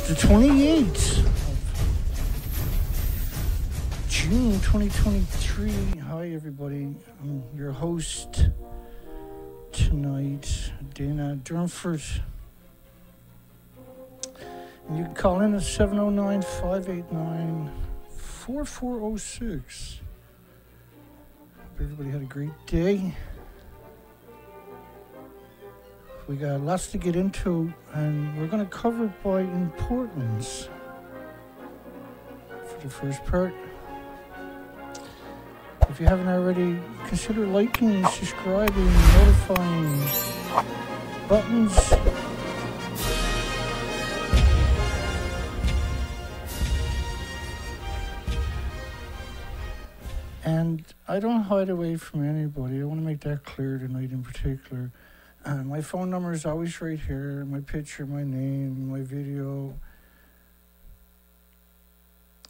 the 28th of June 2023. Hi, everybody. I'm your host tonight, Dana Durnford. And you can call in at 709-589-4406. Hope everybody had a great day. We got lots to get into, and we're going to cover it by importance for the first part. If you haven't already, consider liking, subscribing, notifying buttons. And I don't hide away from anybody. I want to make that clear tonight in particular. My phone number is always right here, my picture, my name, my video.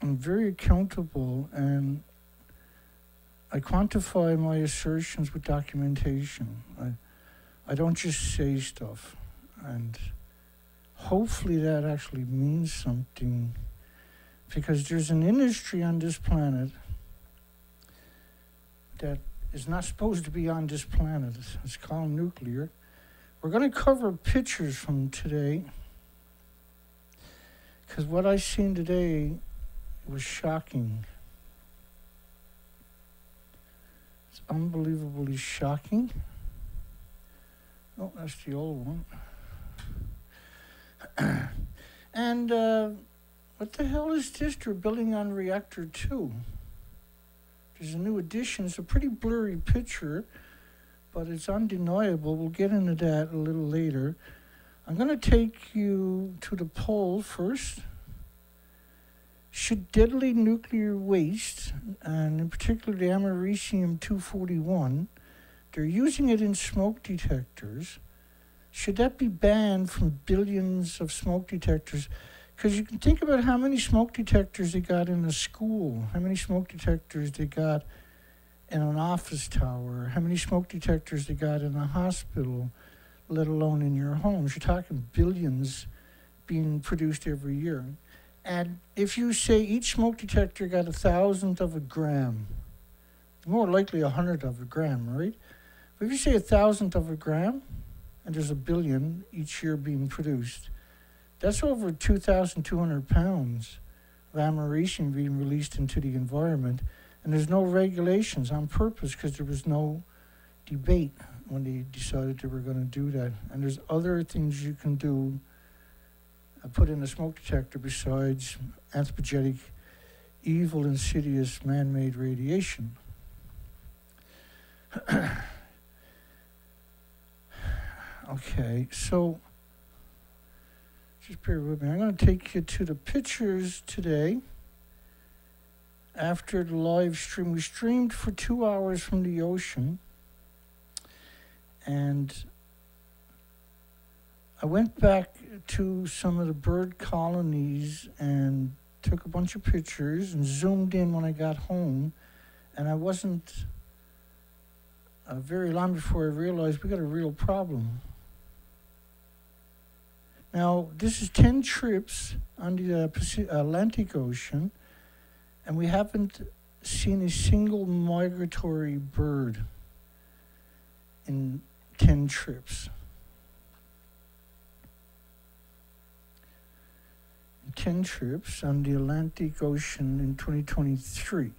I'm very accountable, and I quantify my assertions with documentation. I don't just say stuff, and hopefully that actually means something, because there's an industry on this planet that is not supposed to be on this planet. It's called nuclear. We're going to cover pictures from today, because what I seen today was shocking. It's unbelievably shocking. Oh, that's the old one. And what the hell is this? They're building on Reactor 2. There's a new addition. It's a pretty blurry picture, but it's undeniable. We'll get into that a little later. I'm going to take you to the poll first. Should deadly nuclear waste, and in particular the americium-241, they're using it in smoke detectors, should that be banned from billions of smoke detectors? Because you can think about how many smoke detectors they got in a school, how many smoke detectors they got in an office tower, how many smoke detectors they got in a hospital, let alone in your homes. You're talking billions being produced every year. And if you say each smoke detector got 1,000th of a gram, more likely 100th of a gram, right? But if you say 1,000th of a gram, and there's a billion each year being produced, that's over 2,200 pounds of americium being released into the environment. And there's no regulations on purpose, because there was no debate when they decided they were going to do that. And there's other things you can do, put in a smoke detector besides anthropogenic, evil, insidious, man-made radiation. Okay, so just bear with me. I'm going to take you to the pictures today. After the live stream, we streamed for 2 hours from the ocean, and I went back to some of the bird colonies and took a bunch of pictures and zoomed in when I got home, and I wasn't very long before I realized we got a real problem. Now, this is 10 trips on the Atlantic Ocean, and we haven't seen a single migratory bird in 10 trips. 10 trips on the Atlantic Ocean in 2023.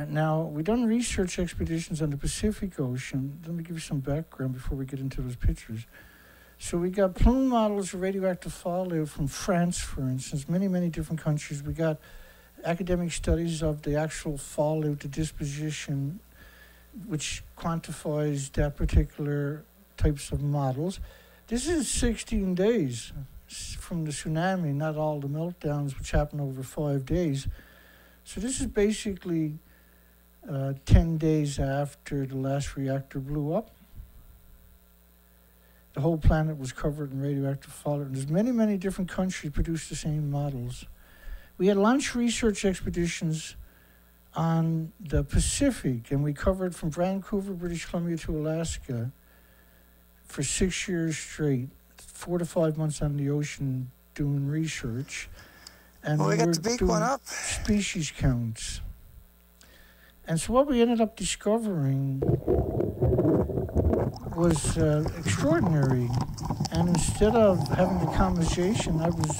Now, we've done research expeditions on the Pacific Ocean. Let me give you some background before we get into those pictures. So we got plume models of radioactive fallout from France, for instance, many, many different countries. We got academic studies of the actual fallout, the disposition, which quantifies that particular types of models. This is 16 days from the tsunami, not all the meltdowns, which happened over 5 days. So this is basically 10 days after the last reactor blew up. The whole planet was covered in radioactive fallout. And there's many, many different countries produced the same models. We had launch research expeditions on the Pacific, and we covered from Vancouver, British Columbia to Alaska for 6 years straight, 4 to 5 months on the ocean doing research. And well, we got the big one up. Species counts. And so what we ended up discovering was extraordinary. And instead of having the conversation, I was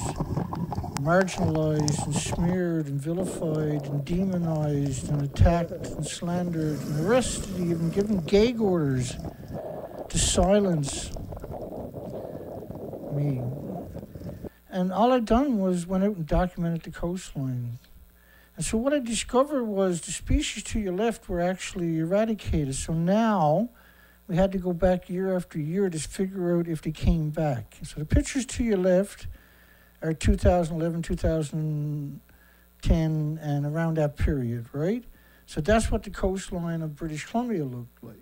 marginalized and smeared and vilified and demonized and attacked and slandered and arrested, even given gag orders to silence me. And all I'd done was went out and documented the coastline. And so what I discovered was the species to your left were actually eradicated. So now we had to go back year after year to figure out if they came back. So the pictures to your left are 2011, 2010, and around that period, right? So that's what the coastline of British Columbia looked like.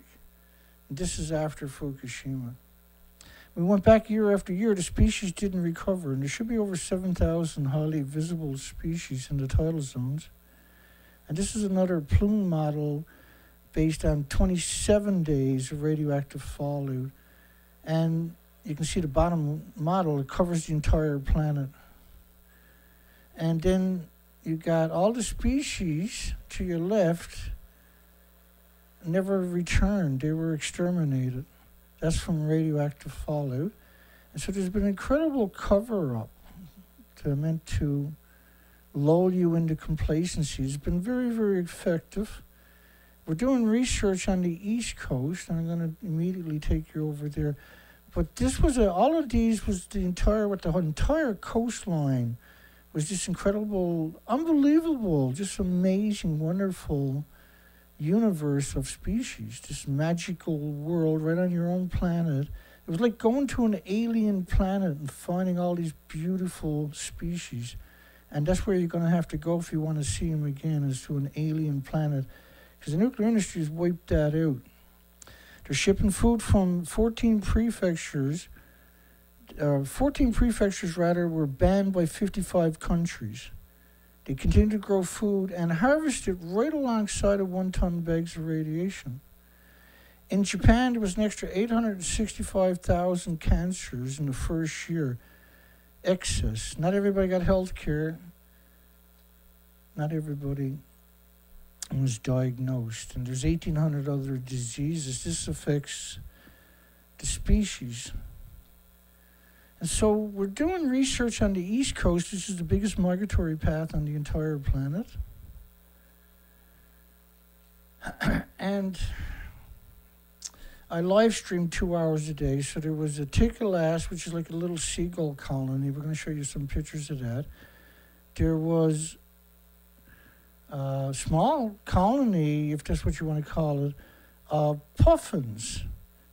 And this is after Fukushima. We went back year after year, the species didn't recover, and there should be over 7,000 highly visible species in the tidal zones. And this is another plume model based on 27 days of radioactive fallout. And you can see the bottom model, it covers the entire planet. And then you got all the species to your left never returned, they were exterminated. That's from radioactive fallout. And so there's been incredible cover-up meant to lull you into complacency. It's been very, very effective. We're doing research on the East Coast, and I'm going to immediately take you over there. But this was all of these was the entire coastline was this incredible, unbelievable, just amazing, wonderful universe of species, this magical world right on your own planet. It was like going to an alien planet and finding all these beautiful species. And that's where you're going to have to go if you want to see them again, is to an alien planet. Because the nuclear industry has wiped that out. They're shipping food from 14 prefectures. 14 prefectures, were banned by 55 countries. They continue to grow food and harvest it right alongside of 1-ton bags of radiation. In Japan, there was an extra 865,000 cancers in the first year. Excess. Not everybody got health care. Not everybody was diagnosed. And there's 1,800 other diseases. This affects the species. And so we're doing research on the East Coast. This is the biggest migratory path on the entire planet. And I live stream 2 hours a day. So there was a Tikalass, which is like a little seagull colony. We're going to show you some pictures of that. There was a small colony, if that's what you want to call it, of puffins,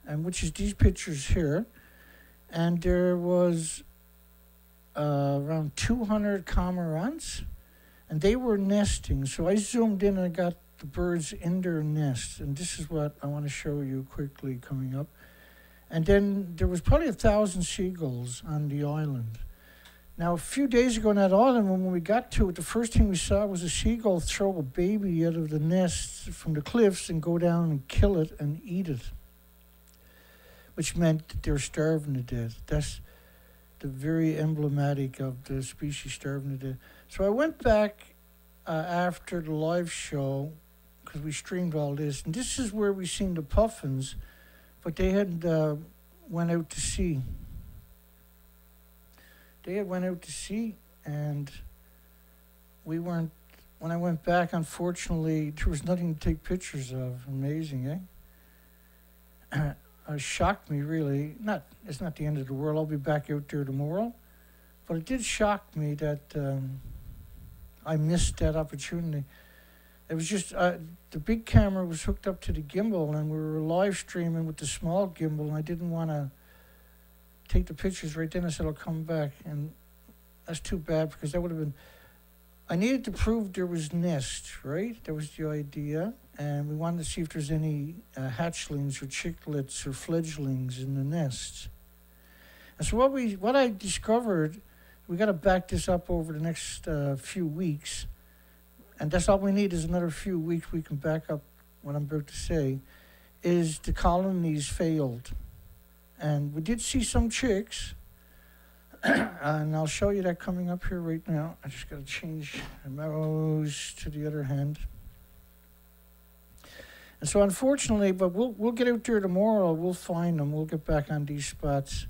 and which is these pictures here. And there was around 200 cormorants, and they were nesting. So I zoomed in and I got the birds in their nests, and this is what I want to show you quickly coming up. And then there was probably 1,000 seagulls on the island. Now, a few days ago on that island, when we got to it, the first thing we saw was a seagull throw a baby out of the nest from the cliffs and go down and kill it and eat it, which meant that they were starving to death. That's the very emblematic of the species starving to death. So I went back after the live show, because we streamed all this, and this is where we seen the puffins, but they had went out to sea. They had went out to sea, and we weren't, when I went back, unfortunately, there was nothing to take pictures of. Amazing, eh? Shocked me, really. It's not the end of the world. I'll be back out there tomorrow. But it did shock me that I missed that opportunity. It was just, the big camera was hooked up to the gimbal, and we were live streaming with the small gimbal, and I didn't want to take the pictures right then. I said, I'll come back. And that's too bad, because that would have been, I needed to prove there was nests, right? That was the idea. And we wanted to see if there's any hatchlings or chicklets or fledglings in the nests. And so what I discovered, we got to back this up over the next few weeks. And that's all we need is another few weeks. We can back up what I'm about to say, is the colonies failed. And we did see some chicks, and I'll show you that coming up here right now. I just got to change the mouse to the other hand. And so unfortunately, but we'll get out there tomorrow, we'll find them, we'll get back on these spots.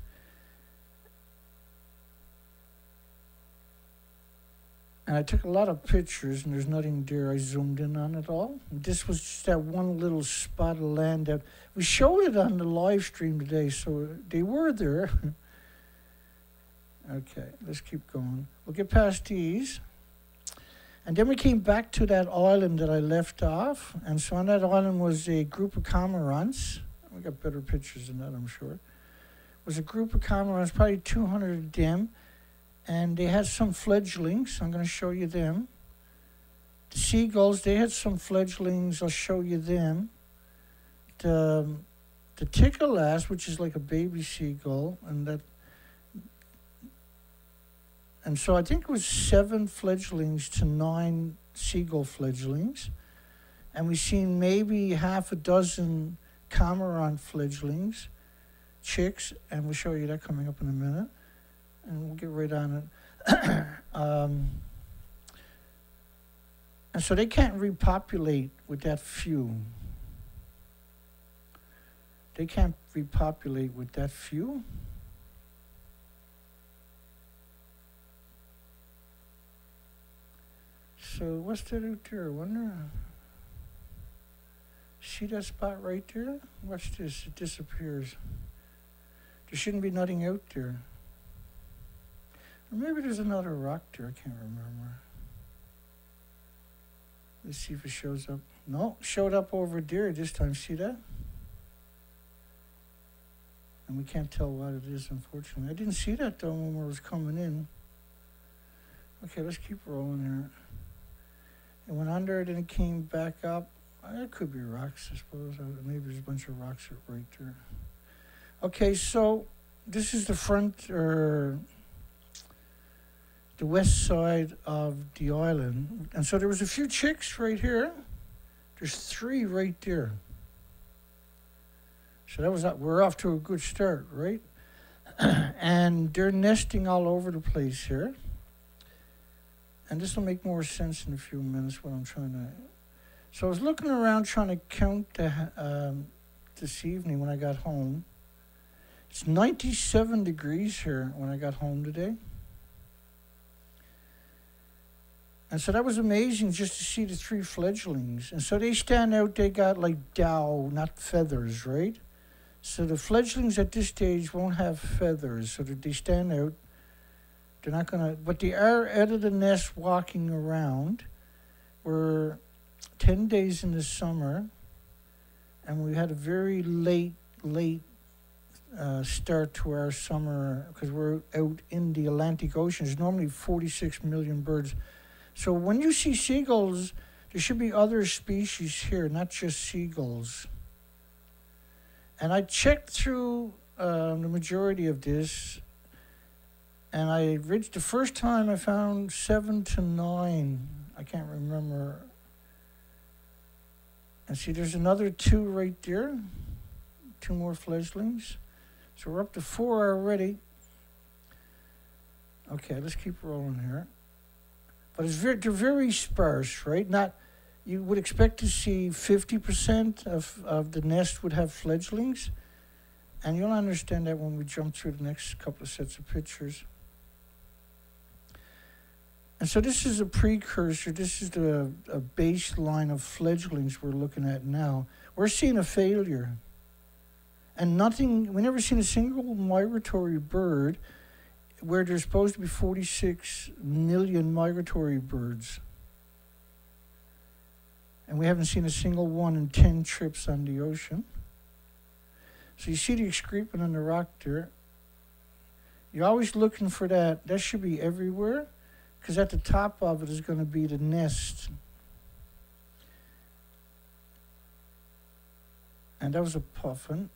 And I took a lot of pictures, and there's nothing there. I zoomed in on it all. And this was just that one little spot of land that we showed it on the live stream today, so they were there. Okay, let's keep going. We'll get past these. And then we came back to that island that I left off. And so on that island was a group of cormorants. We got better pictures than that, I'm sure. It was a group of cormorants, probably 200 of them. And they had some fledglings. I'm going to show you them. The seagulls, they had some fledglings. I'll show you them. The tickle-ass, which is like a baby seagull, and so I think it was 7 fledglings to 9 seagull fledglings. And we've seen maybe half a dozen cormorant fledglings, chicks, and we'll show you that coming up in a minute. And we'll get right on it. And so they can't repopulate with that few. They can't repopulate with that few. So what's that out there? I wonder. See that spot right there? Watch this. It disappears. There shouldn't be nothing out there. Or maybe there's another rock there. I can't remember. Let's see if it shows up. No, showed up over there this time. See that? And we can't tell what it is, unfortunately. I didn't see that, though, when I was coming in. Okay, let's keep rolling here. It went under, then it came back up. It could be rocks, I suppose. Maybe there's a bunch of rocks right there. Okay, so this is the front, or the west side of the island. And so there was a few chicks right here. There's 3 right there. So that was we're off to a good start, right? And they're nesting all over the place here. And this will make more sense in a few minutes what I'm trying to... So I was looking around trying to count this evening when I got home. It's 97 degrees here when I got home today. And so that was amazing just to see the 3 fledglings. And so they stand out, they got like dow, not feathers, right? So the fledglings at this stage won't have feathers, so that they stand out. They're not going to, but they are out of the nest walking around. We're 10 days in the summer, and we had a very late start to our summer because we're out in the Atlantic Ocean. There's normally 46 million birds. So when you see seagulls, there should be other species here, not just seagulls. And I checked through the majority of this, and I reached the first time I found 7 to 9. I can't remember. And see, there's another 2 right there, 2 more fledglings. So we're up to 4 already. Okay, let's keep rolling here. But they're very sparse, right? Not, you would expect to see 50% of the nest would have fledglings. And you'll understand that when we jump through the next couple of sets of pictures. And so this is a precursor. This is a baseline of fledglings we're looking at now. We're seeing a failure. And nothing, we never seen a single migratory bird where there's supposed to be 46 million migratory birds. And we haven't seen a single one in 10 trips on the ocean. So you see the excrement on the rock there. You're always looking for that. That should be everywhere, because at the top of it is going to be the nest. And that was a puffin.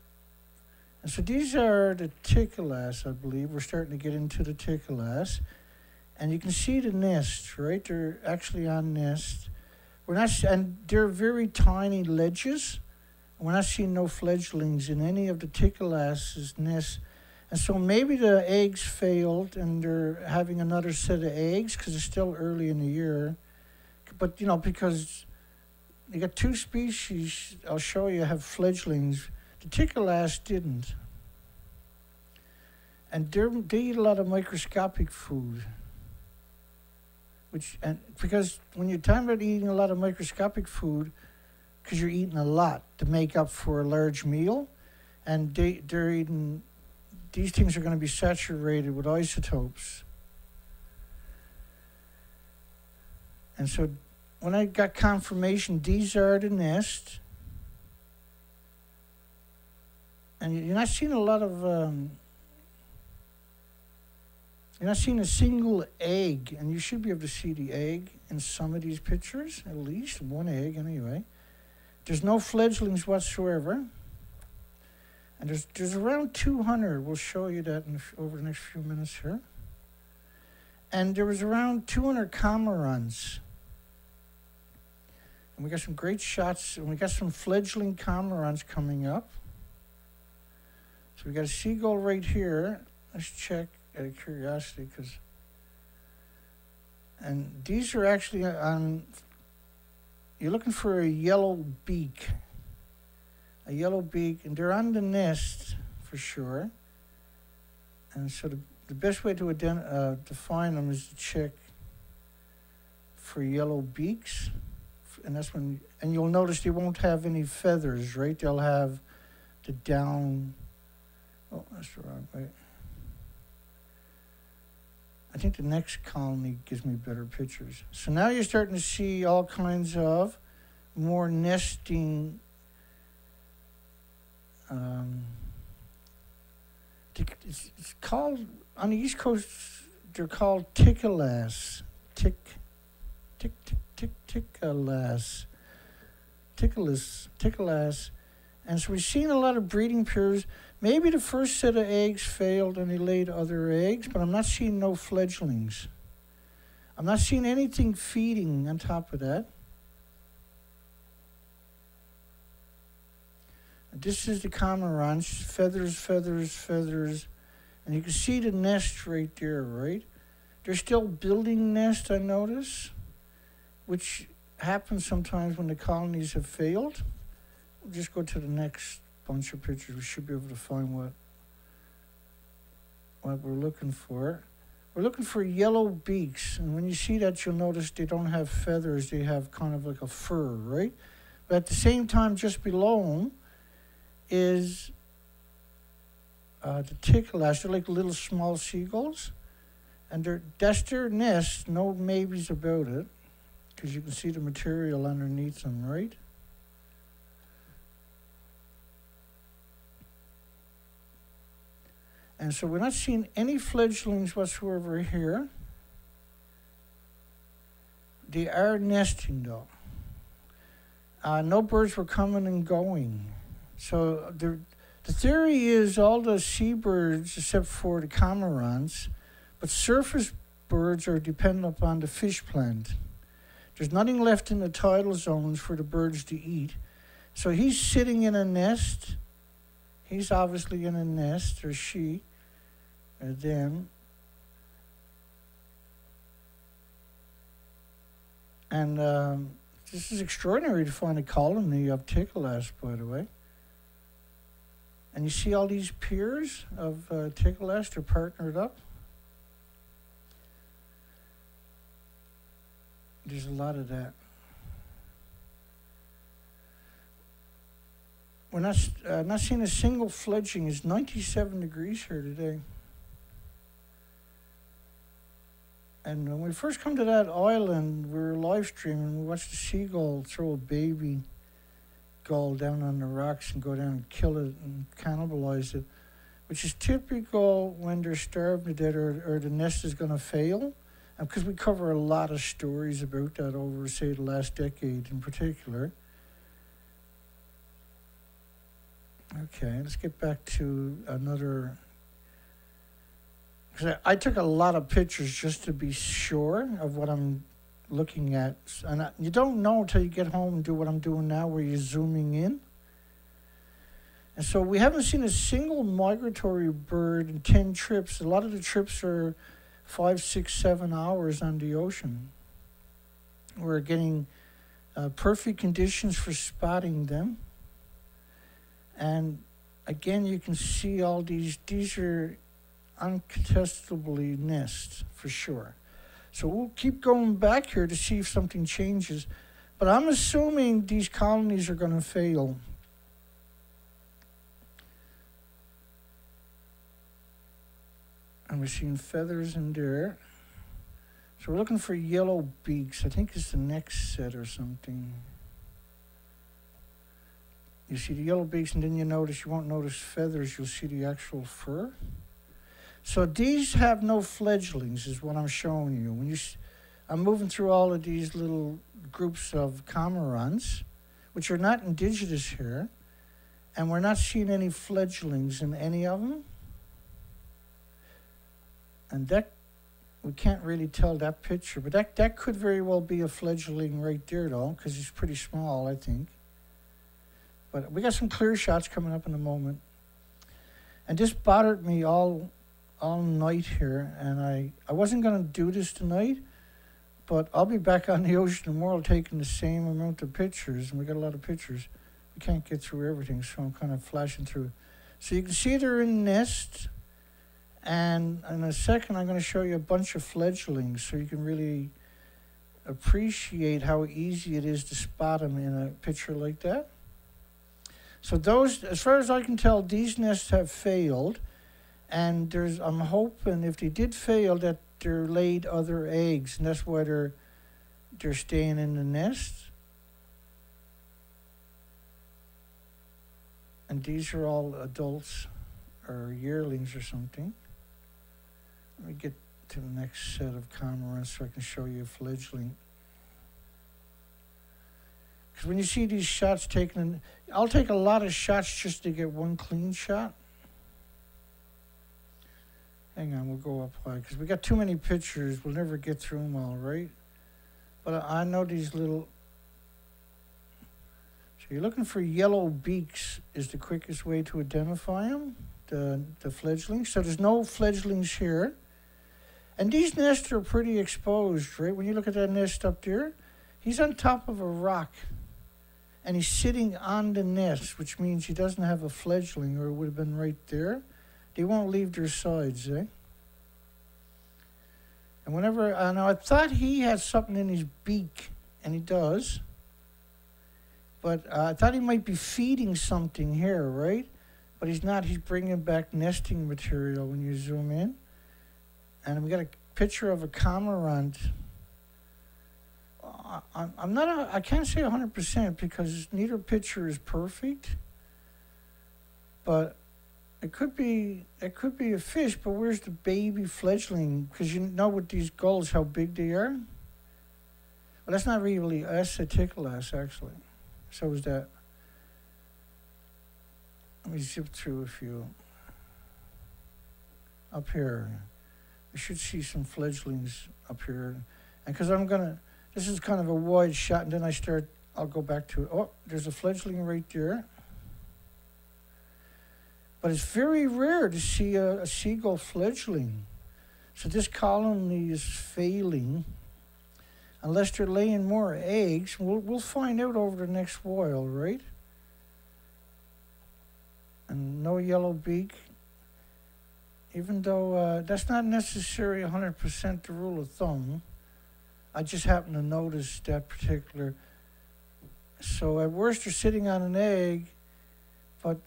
And so these are the tickle-ass, I believe. We're starting to get into the tickle-ass. And you can see the nest, right? They're actually on nest. We're not, and they're very tiny ledges. We're not seeing no fledglings in any of the Tikalass's nests. And so maybe the eggs failed and they're having another set of eggs because it's still early in the year. But, you know, because you got two species, I'll show you, have fledglings. The Tikalass didn't. And they eat a lot of microscopic food. Because when you're talking about eating a lot of microscopic food, because you're eating a lot to make up for a large meal, and they're eating, these things are going to be saturated with isotopes. And so when I got confirmation, these are the nests, and you're not seeing a lot of, you're not seeing a single egg, and you should be able to see the egg in some of these pictures, at least one egg anyway. There's no fledglings whatsoever. And there's around 200. We'll show you that over the next few minutes here. And there was around 200 cormorants. And we got some great shots, and we got some fledgling cormorants coming up. So we got a seagull right here. Let's check out of curiosity, and these are actually on. You're looking for a yellow beak, and they're on the nest for sure. And so the best way to find them is to check for yellow beaks, and that's when. And you'll notice they won't have any feathers, right? They'll have the down. Oh, that's the wrong way. I think the next colony gives me better pictures. So now you're starting to see all kinds of more nesting. It's called, on the East Coast, they're called Tikalass. Tikalass. And so we've seen a lot of breeding pairs. Maybe the first set of eggs failed and they laid other eggs, but I'm not seeing no fledglings. I'm not seeing anything feeding on top of that. This is the cormorants, feathers. And you can see the nest right there, right? They're still building nests, I notice, which happens sometimes when the colonies have failed. We'll just go to the next bunch of pictures. We should be able to find what we're looking for. We're looking for yellow beaks, and when you see that, you'll notice they don't have feathers. They have kind of like a fur, right? But at the same time, just below them is the Tikalass. They're like little small seagulls, and that's their nest. No maybes about it, because you can see the material underneath them, right? And so we're not seeing any fledglings whatsoever here. They are nesting though. No birds were coming and going. So the theory is all the seabirds, except for the cormorants, but surface birds are dependent upon the fish plant. There's nothing left in the tidal zones for the birds to eat. So he's sitting in a nest. He's obviously in a nest, or she. And then, this is extraordinary to find a colony of Tikalass, by the way. And you see all these pairs of Tikalass, they're partnered up. There's a lot of that. We're not seeing a single fledgling. It's 97 degrees here today. And when we first come to that island, we were live streaming. We watched the seagull throw a baby gull down on the rocks and go down and kill it and cannibalize it, which is typical when they're starving to death or the nest is going to fail. And because we cover a lot of stories about that over, say, the last decade in particular. Okay, let's get back to another. Because I took a lot of pictures just to be sure of what I'm looking at. And you don't know until you get home and do what I'm doing now, where you're zooming in. And so we haven't seen a single migratory bird in 10 trips. A lot of the trips are 5, 6, 7 hours on the ocean. We're getting perfect conditions for spotting them. And again, you can see all these are uncontestably nests for sure. So we'll keep going back here to see if something changes. But I'm assuming these colonies are going to fail. And we're seeing feathers in there. So we're looking for yellow beaks. I think it's the next set or something. You see the yellow beaks, and then you won't notice feathers, you'll see the actual fur. So these have no fledglings, is what I'm showing you. I'm moving through all of these little groups of cormorants, which are not indigenous here, and we're not seeing any fledglings in any of them. And that, we can't really tell that picture, but that could very well be a fledgling right there, though, because he's pretty small, I think. But we got some clear shots coming up in a moment. And this bothered me all night here, and I wasn't going to do this tonight, but I'll be back on the ocean tomorrow taking the same amount of pictures, and we got a lot of pictures. We can't get through everything, so I'm kind of flashing through. So you can see they're in nests, and in a second I'm going to show you a bunch of fledglings so you can really appreciate how easy it is to spot them in a picture like that. So those, as far as I can tell, these nests have failed, and I'm hoping if they did fail that they're laid other eggs, and that's why they're staying in the nest. And these are all adults or yearlings or something. Let me get to the next set of cormorants so I can show you a fledgling. Because when you see these shots taken, I'll take a lot of shots just to get one clean shot. Hang on, we'll go up high, because we got too many pictures. We'll never get through them all, right? But I know these little... So you're looking for yellow beaks is the quickest way to identify them, the fledglings. So there's no fledglings here. And these nests are pretty exposed, right? When you look at that nest up there, he's on top of a rock. And he's sitting on the nest, which means he doesn't have a fledgling, or it would have been right there. They won't leave their sides, eh? And whenever, now I thought he had something in his beak, and he does. But I thought he might be feeding something here, right? But he's not. He's bringing back nesting material when you zoom in. And we got a picture of a cormorant. I can't say 100% because neither picture is perfect. But it could be a fish, but where's the baby fledgling? Because you know with these gulls how big they are. Well, that's not really us, a tickleass, actually. So is that. Let me zip through a few. Up here. We should see some fledglings up here. And because this is kind of a wide shot, and then I'll go back to it. Oh, there's a fledgling right there. But it's very rare to see a seagull fledgling. So this colony is failing. Unless they're laying more eggs, we'll find out over the next while, right? And no yellow beak. Even though that's not necessarily 100% the rule of thumb. I just happen to notice that particular. So at worst, they're sitting on an egg, but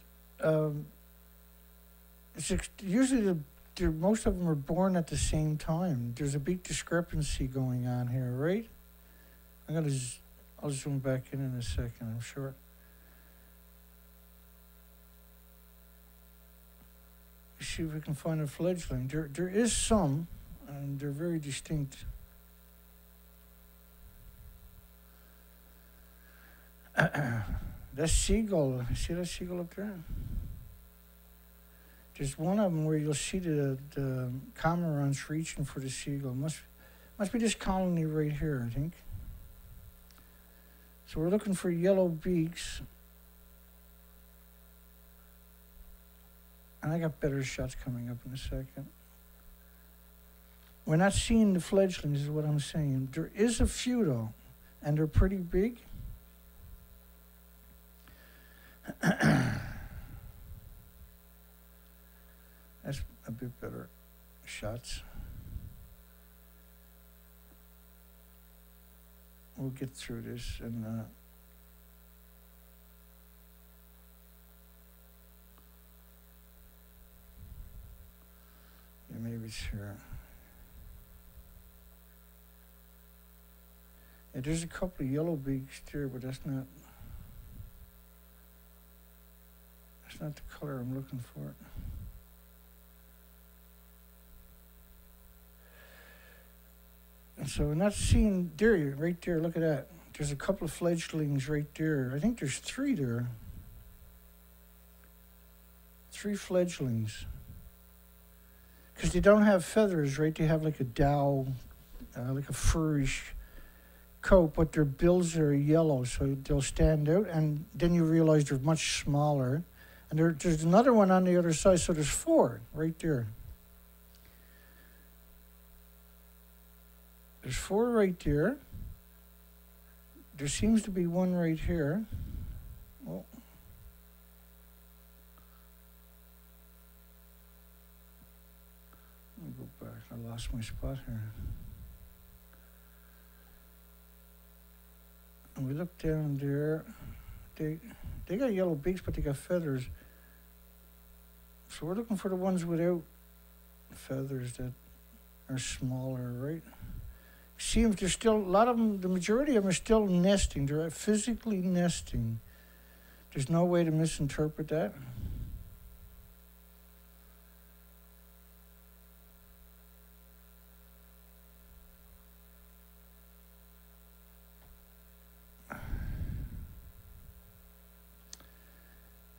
usually most of them are born at the same time. There's a big discrepancy going on here, right? I'll zoom back in a second, I'm sure. See if we can find a fledgling. There is some, and they're very distinct. That seagull, see that seagull up there? There's one of them where you'll see the cormorants reaching for the seagull. Must be this colony right here, I think. So we're looking for yellow beaks. And I got better shots coming up in a second. We're not seeing the fledglings is what I'm saying. There is a few though, and they're pretty big. That's a bit better shots. We'll get through this and yeah, maybe it's here. Yeah, there's a couple of yellow beaks there, but that's not the color I'm looking for. And so we're not seeing there, right there, look at that. There's a couple of fledglings right there. I think there's 3 there. 3 fledglings. Because they don't have feathers, right? They have like a dow, like a furrish coat, but their bills are yellow, so they'll stand out. And then you realize they're much smaller. And there's another one on the other side, so there's 4 right there. There's 4 right there. There seems to be 1 right here. Oh. Let me go back. I lost my spot here. And we look down there. They got yellow beaks, but they got feathers. So we're looking for the ones without feathers that are smaller, right? Seems there's still a lot of them, the majority of them are still nesting. They're physically nesting. There's no way to misinterpret that.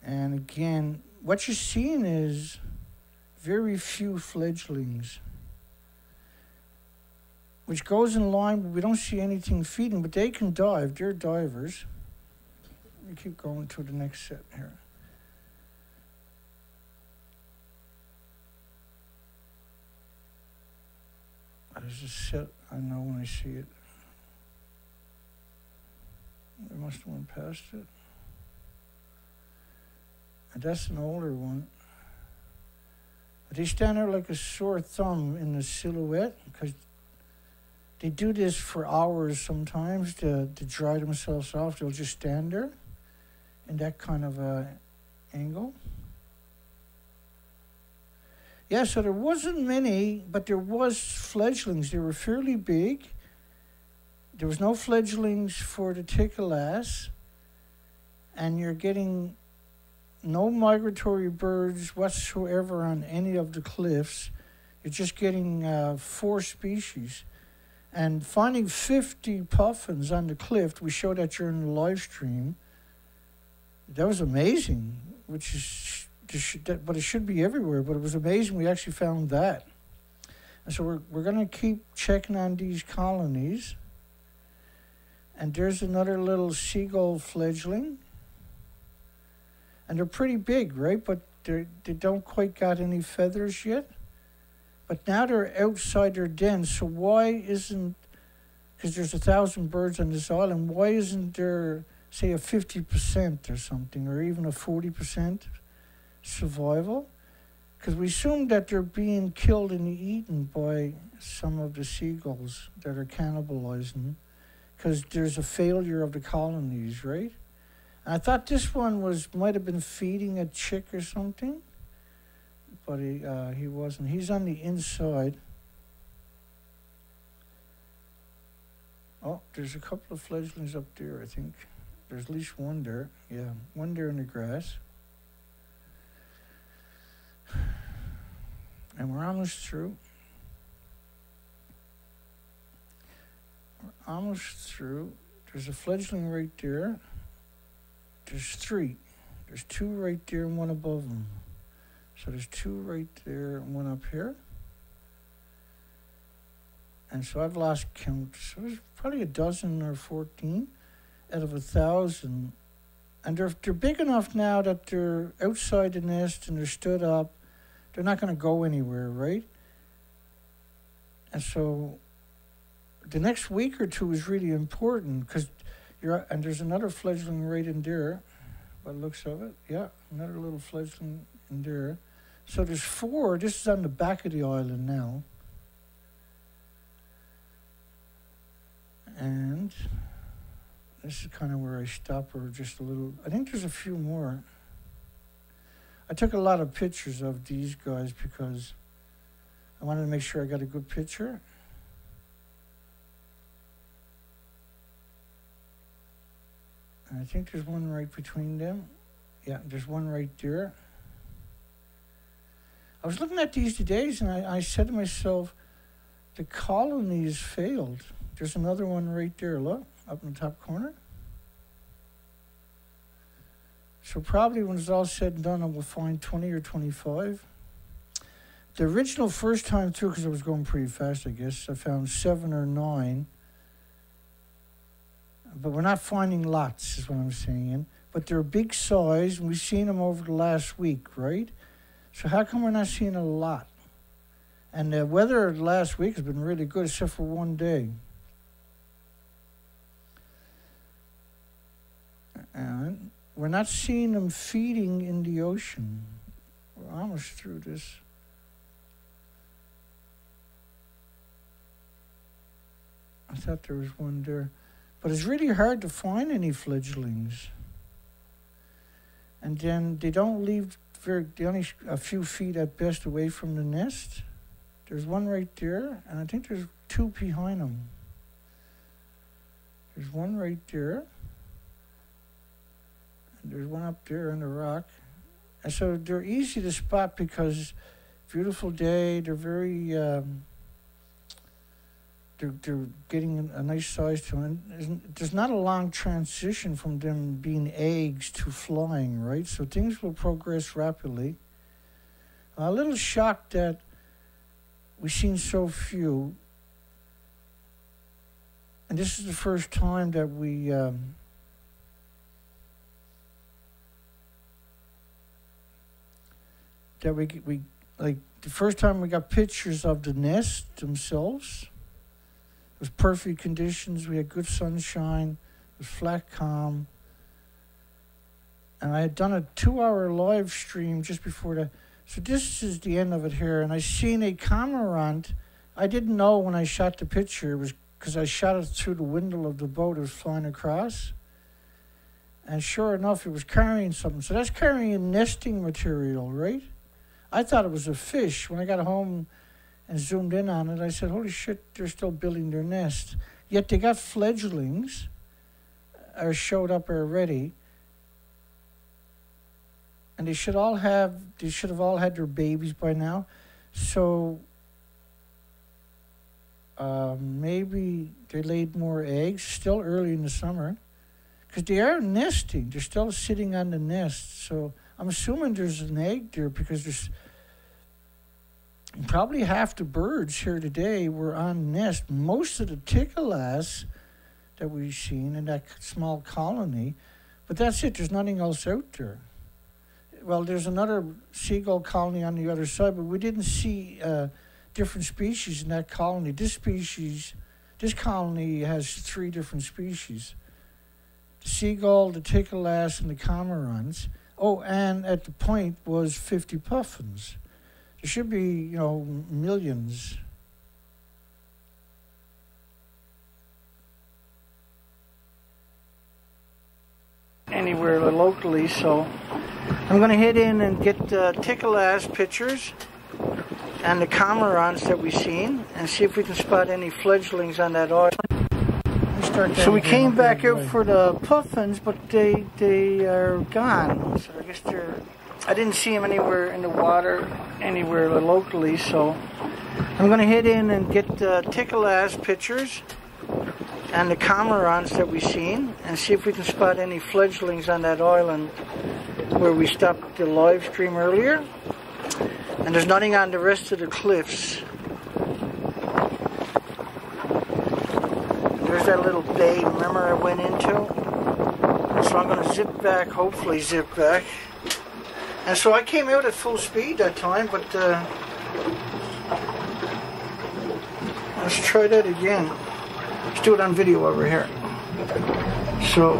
And again, what you're seeing is very few fledglings, which goes in line, but we don't see anything feeding, but they can dive. They're divers. We keep going to the next set here. There's a set, I know when I see it. I must have went past it. And that's an older one. But they stand out like a sore thumb in the silhouette, because they do this for hours sometimes to dry themselves off. They'll just stand there in that kind of angle. Yeah, so there wasn't many, but there was fledglings. They were fairly big. There was no fledglings for the tickle-ass. And you're getting no migratory birds whatsoever on any of the cliffs. You're just getting 4 species. And finding 50 puffins on the cliff, we showed that during the live stream. That was amazing, which is, but it should be everywhere, but it was amazing we actually found that. And so we're going to keep checking on these colonies. And there's another little seagull fledgling. And they're pretty big, right? But they don't quite got any feathers yet. But now they're outside their den, so why isn't, because there's 1,000 birds on this island, why isn't there, say, a 50% or something, or even a 40% survival? Because we assume that they're being killed and eaten by some of the seagulls that are cannibalizing, because there's a failure of the colonies, right? And I thought this one might have been feeding a chick or something. But he wasn't. He's on the inside. Oh, there's a couple of fledglings up there, I think. There's at least 1 there. Yeah, 1 there in the grass. And we're almost through. We're almost through. There's a fledgling right there. There's 3. There's 2 right there and 1 above them. So there's 2 right there and 1 up here. And so I've lost count. So there's probably 12 or 14 out of 1,000. And they're big enough now that they're outside the nest and they're stood up they're not going to go anywhere, right? And so the next week or two is really important because and there's another fledgling right in there, by the looks of it. Yeah, another little fledgling in there. So there's 4. This is on the back of the island now. And this is kind of where I stop, or just a little. I think there's a few more. I took a lot of pictures of these guys because I wanted to make sure I got a good picture. And I think there's one right between them. Yeah, there's one right there. I was looking at these today, and I said to myself, the colony has failed. There's another one right there, look, up in the top corner. So probably when it's all said and done, I will find 20 or 25. The original first time through, because I was going pretty fast, I guess, I found 7 or 9. But we're not finding lots, is what I'm saying. But they're big size, and we've seen them over the last week, right? So how come we're not seeing a lot? And the weather last week has been really good, except for one day. And we're not seeing them feeding in the ocean. We're almost through this. I thought there was one there. But it's really hard to find any fledglings. And then they don't leave they only a few feet at best away from the nest. There's one right there, and I think there's 2 behind them. There's one right there. And there's one up there on the rock. And so they're easy to spot because beautiful day, they're very... They're getting a nice size to them. There's not a long transition from them being eggs to flying, right? So things will progress rapidly. A little shocked that we've seen so few. And this is the first time that we like the first time we got pictures of the nest themselves. It was perfect conditions. We had good sunshine. It was flat calm. And I had done a 2-hour live stream just before that. So this is the end of it here. And I seen a cormorant. I didn't know when I shot the picture. It was because I shot it through the window of the boat. It was flying across. And sure enough, it was carrying something. So that's carrying nesting material, right? I thought it was a fish. When I got home and zoomed in on it, I said, holy shit, they're still building their nest. Yet they got fledglings, or showed up already. And they should have all had their babies by now. So maybe they laid more eggs, still early in the summer. Because they are nesting, they're still sitting on the nest. So I'm assuming there's an egg there because there's probably half the birds here today were on nest. Most of the tickle-ass that we've seen in that small colony, but that's it. There's nothing else out there. Well, there's another seagull colony on the other side, but we didn't see different species in that colony. This colony has 3 different species: the seagull, the tickle-ass, and the cormorants. Oh, and at the point was 50 puffins. There should be, millions. Anywhere locally, so I'm going to head in and get tickle-ass pictures and the cormorants that we've seen and see if we can spot any fledglings on that island. So we came back out for the puffins, but they are gone. So I guess I didn't see them anywhere in the water, anywhere locally, so I'm going to head in and get tickle-ass pictures and the cormorants that we've seen and see if we can spot any fledglings on that island where we stopped the live stream earlier. And there's nothing on the rest of the cliffs. There's that little bay, remember I went into? So I'm going to zip back, hopefully zip back. And so I came out at full speed that time, but let's try that again. Let's do it on video over here. So,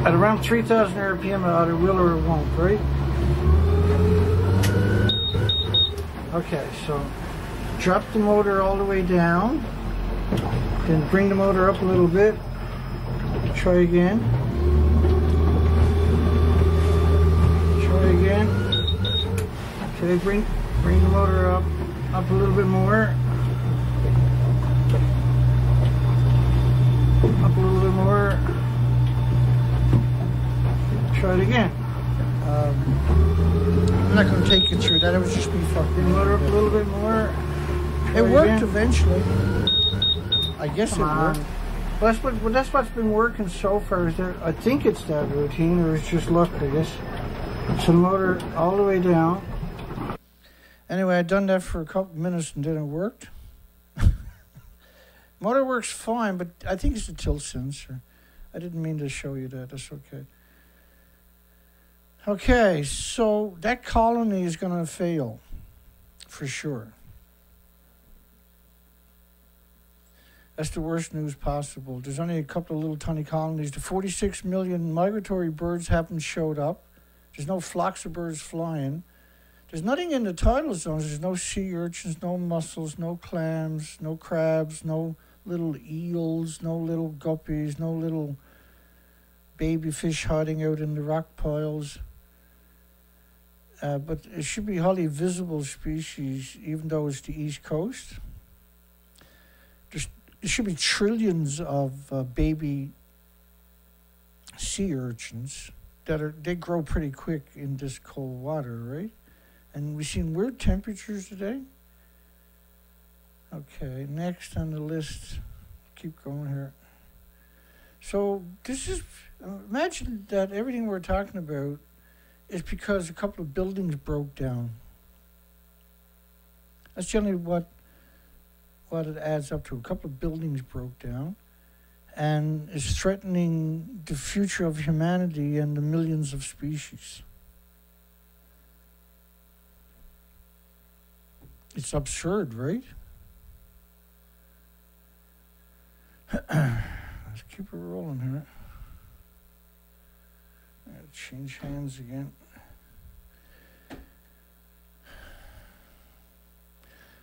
at around 3,000 RPM, I either will or it won't, right? Okay, so drop the motor all the way down, then bring the motor up a little bit. Try again. Try again. Okay, bring the motor up a little bit more. Up a little bit more. Try it again. I'm not going to take you through that. It was just me fucking. Bring the motor up a little bit more. It worked eventually. I guess it worked. Well, that's what's been working so far. I think it's that routine, or it's just luck, I guess. So the motor all the way down. Anyway, I'd done that for a couple minutes and then it worked. Motor works fine, but I think it's a tilt sensor. I didn't mean to show you that. That's okay. Okay, so that colony is going to fail, for sure. That's the worst news possible. There's only a couple of little tiny colonies. The 46 million migratory birds haven't showed up. There's no flocks of birds flying. There's nothing in the tidal zones. There's no sea urchins, no mussels, no clams, no crabs, no little eels, no little guppies, no little baby fish hiding out in the rock piles. But it should be highly visible species, even though it's the East Coast. There should be trillions of baby sea urchins they grow pretty quick in this cold water, right? And we've seen weird temperatures today. Okay, next on the list, keep going here. So this is, imagine that everything we're talking about is because a couple of buildings broke down. That's generally what it adds up to. A couple of buildings broke down and is threatening the future of humanity and the millions of species. It's absurd, right? Let's keep it rolling here. Change hands again.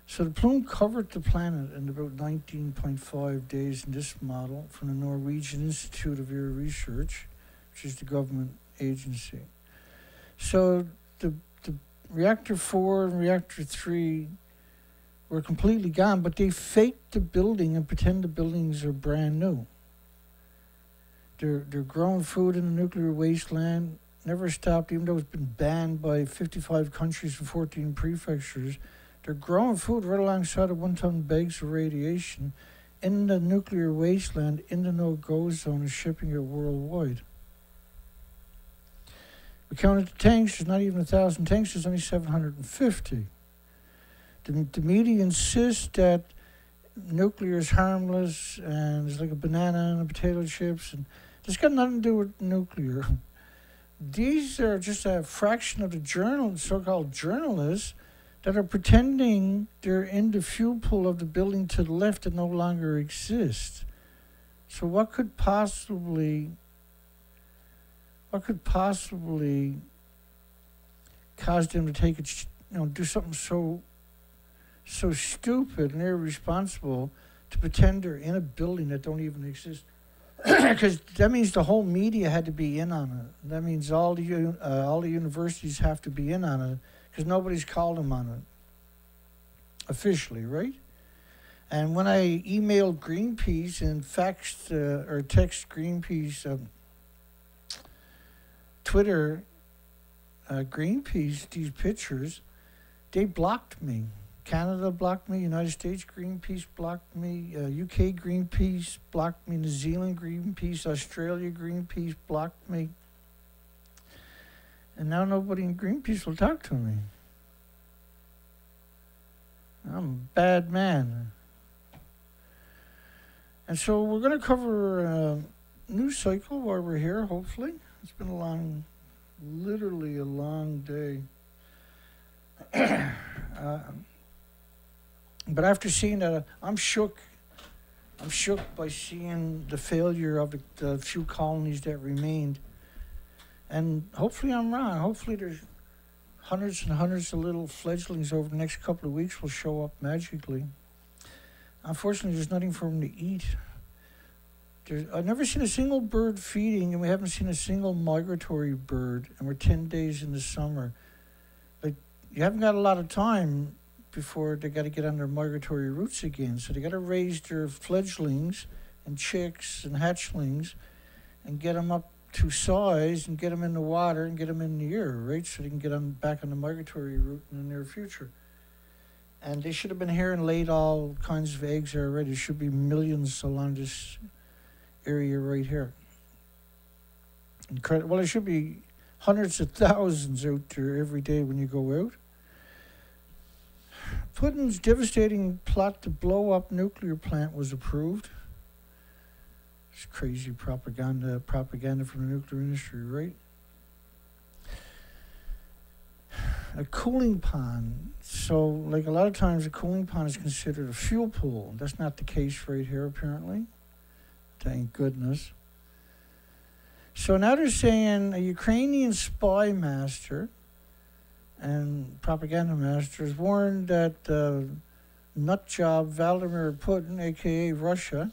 So the plume covered the planet in about 19.5 days in this model from the Norwegian Institute of Air Research, which is the government agency. So the reactor 4 and reactor 3 were completely gone, but they faked the building and pretend the buildings are brand new. They're growing food in the nuclear wasteland, never stopped, even though it's been banned by 55 countries and 14 prefectures. They're growing food right alongside of 1-ton bags of radiation in the nuclear wasteland, in the no-go zone, and shipping it worldwide. We counted the tanks, there's not even 1,000 tanks, there's only 750. The media insists that nuclear is harmless and it's like a banana and a potato chips, and it's got nothing to do with nuclear. These are just a fraction of the so-called journalists that are pretending they're in the fuel pool of the building to the left that no longer exists. So what could possibly cause them to take it, do something so stupid and irresponsible to pretend they're in a building that don't even exist? Because that means the whole media had to be in on it. That means all the universities have to be in on it, because nobody's called them on it officially, right? And when I emailed Greenpeace and faxed or text Greenpeace Twitter Greenpeace these pictures, they blocked me. Canada blocked me, United States Greenpeace blocked me, UK Greenpeace blocked me, New Zealand Greenpeace, Australia Greenpeace blocked me. And now nobody in Greenpeace will talk to me. I'm a bad man. And so we're going to cover a news cycle while we're here, hopefully. It's been a long literally a long day. uh, but after seeing that, I'm shook. I'm shook by seeing the failure of the few colonies that remained. And hopefully I'm wrong. Hopefully there's hundreds and hundreds of little fledglings over the next couple of weeks will show up magically. Unfortunately, there's nothing for them to eat. I've never seen a single bird feeding, and we haven't seen a single migratory bird, and we're 10 days in the summer. Like, you haven't got a lot of time before they got to get on their migratory routes again. So they got to raise their fledglings and chicks and hatchlings and get them up to size and get them in the water and get them in the air, right? So they can get on back on the migratory route in the near future. And they should have been here and laid all kinds of eggs already. There should be millions along this area right here. Incredible. Well, there should be hundreds of thousands out there every day when you go out. Putin's devastating plot to blow up nuclear plant was approved. It's crazy propaganda from the nuclear industry, right? A cooling pond. So, like a lot of times, a cooling pond is considered a fuel pool. That's not the case right here, apparently. Thank goodness. So now they're saying a Ukrainian spy master and propaganda master is warned that nutjob Vladimir Putin, a.k.a. Russia,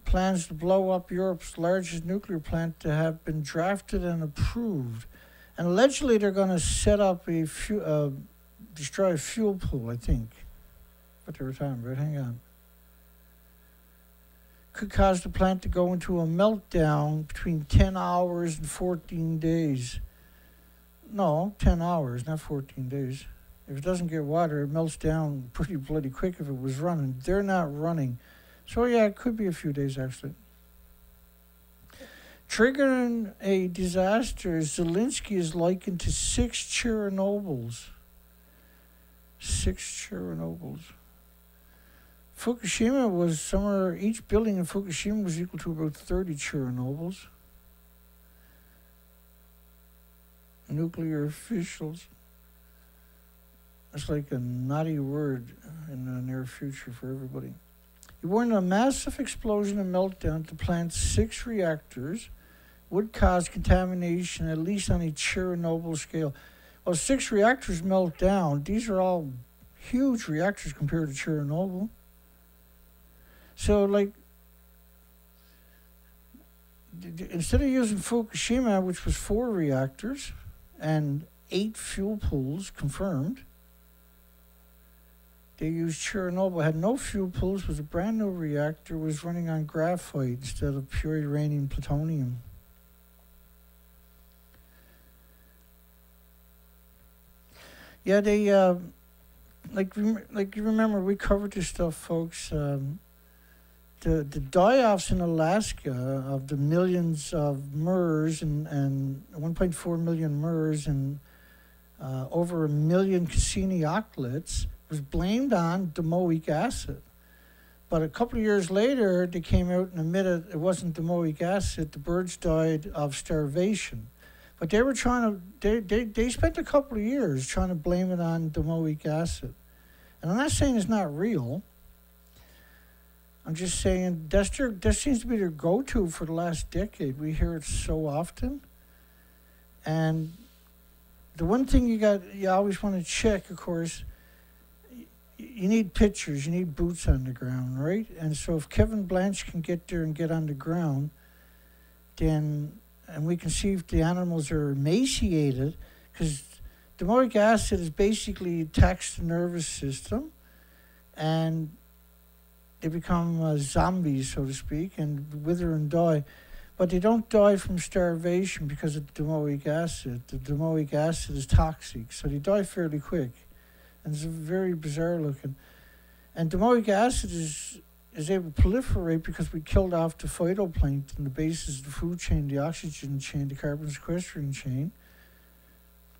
plans to blow up Europe's largest nuclear plant to have been drafted and approved. And allegedly they're going to set up destroy a fuel pool, I think. What they were talking about, hang on. Could cause the plant to go into a meltdown between 10 hours and 14 days. No, 10 hours, not 14 days. If it doesn't get water, it melts down pretty bloody quick if it was running. They're not running. So yeah, it could be a few days actually. Triggering a disaster, Zelensky is likened to 6 Chernobyls. 6 Chernobyls. Fukushima was somewhere, each building in Fukushima was equal to about 30 Chernobyls. Nuclear officials. That's like a naughty word in the near future for everybody. He warned a massive explosion and meltdown to plant 6 reactors would cause contamination, at least on a Chernobyl scale. Well, 6 reactors melt down. These are all huge reactors compared to Chernobyl. So, like, instead of using Fukushima, which was 4 reactors and 8 fuel pools confirmed, they used Chernobyl. Had no fuel pools, was a brand new reactor, was running on graphite instead of pure uranium plutonium. Yeah, they like you remember we covered this stuff, folks. The die-offs in Alaska of the millions of MERS and 1.4 million MERS and over 1 million Cassini oclets was blamed on domoic acid. But a couple of years later, they came out and admitted it wasn't domoic acid. The birds died of starvation. But they were trying to, they spent a couple of years trying to blame it on domoic acid. And I'm not saying it's not real. I'm just saying that seems to be their go-to for the last decade. We hear it so often. And the one thing you always want to check, of course, you need pictures, you need boots on the ground, right? And so if Kevin Blanche can get there and get on the ground, then, and we can see if the animals are emaciated, because domoic acid is basically attacks the nervous system, and they become zombies, so to speak, and wither and die. But they don't die from starvation because of domoic acid. The domoic acid is toxic, so they die fairly quick. And it's very bizarre looking. And domoic acid is able to proliferate because we killed off the phytoplankton, the basis of the food chain, the oxygen chain, the carbon sequestering chain.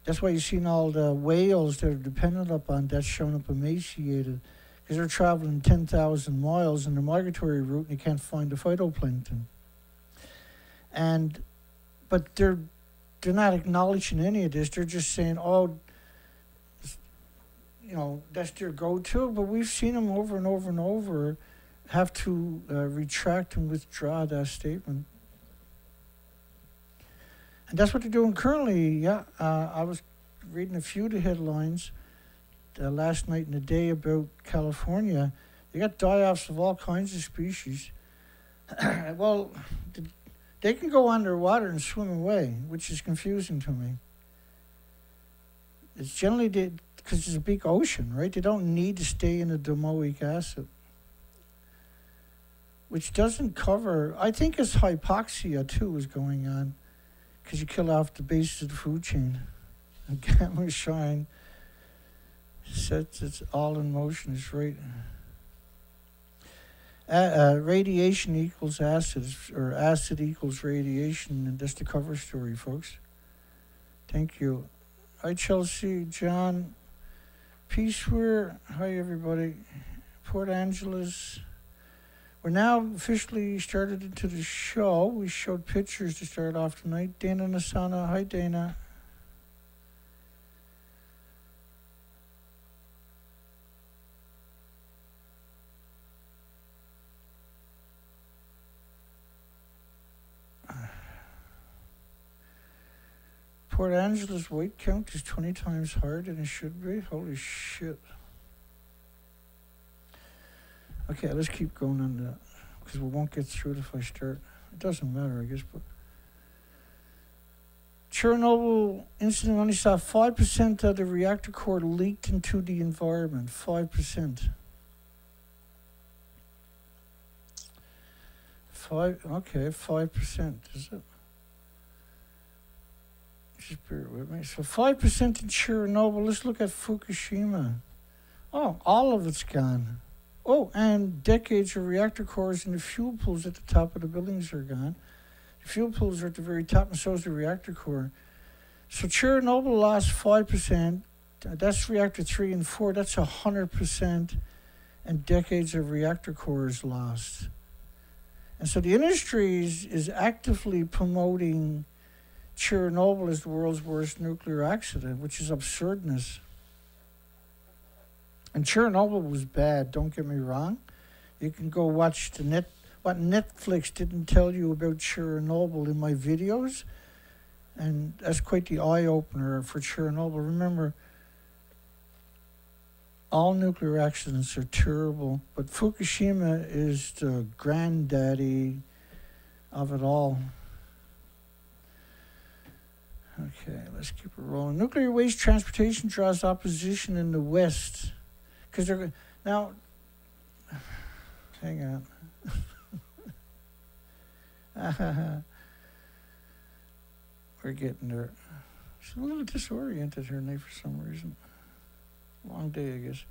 That's why you've seen all the whales that are dependent upon that showing up emaciated, because they're traveling 10,000 miles in the migratory route and they can't find the phytoplankton. But they're not acknowledging any of this. They're just saying, oh, that's their go-to. But we've seen them over and over and over have to retract and withdraw that statement. And that's what they're doing currently. Yeah, I was reading a few of the headlines last night and the day about California. They got die-offs of all kinds of species. Well, they can go underwater and swim away, which is confusing to me. It's generally because it's a big ocean, right? They don't need to stay in the domoic acid, which doesn't cover. I think it's hypoxia too is going on, because you kill off the base of the food chain. And gamma shine sets it's all in motion. It's right. Radiation equals acid, or acid equals radiation, and that's the cover story, folks. Thank you. Hi, Chelsea, John, Peaceware. Hi, everybody. Port Angeles. We're now officially started into the show. We showed pictures to start off tonight. Dana Nasana. Hi, Dana. Port Angeles weight count is 20 times higher than it should be. Holy shit. Okay, let's keep going on that, because we won't get through it if I start. It doesn't matter, I guess, but Chernobyl incident only saw 5% of the reactor core leaked into the environment. 5%. 5%, is it? Just bear with me. So 5% in Chernobyl. Let's look at Fukushima. Oh, all of it's gone. Oh, and decades of reactor cores and the fuel pools at the top of the buildings are gone. The fuel pools are at the very top, and so is the reactor core. So Chernobyl lost 5%. That's reactor 3 and 4. That's 100%. And decades of reactor cores lost. And so the industry is actively promoting Chernobyl as the world's worst nuclear accident, which is absurdness. And Chernobyl was bad, don't get me wrong. You can go watch what Netflix didn't tell you about Chernobyl in my videos. And that's quite the eye-opener for Chernobyl. Remember, all nuclear accidents are terrible, but Fukushima is the granddaddy of it all. Okay, let's keep it rolling. Nuclear waste transportation draws opposition in the West. Because they're... Now, hang on. We're getting there. She's a little disoriented here tonight for some reason. Long day, I guess.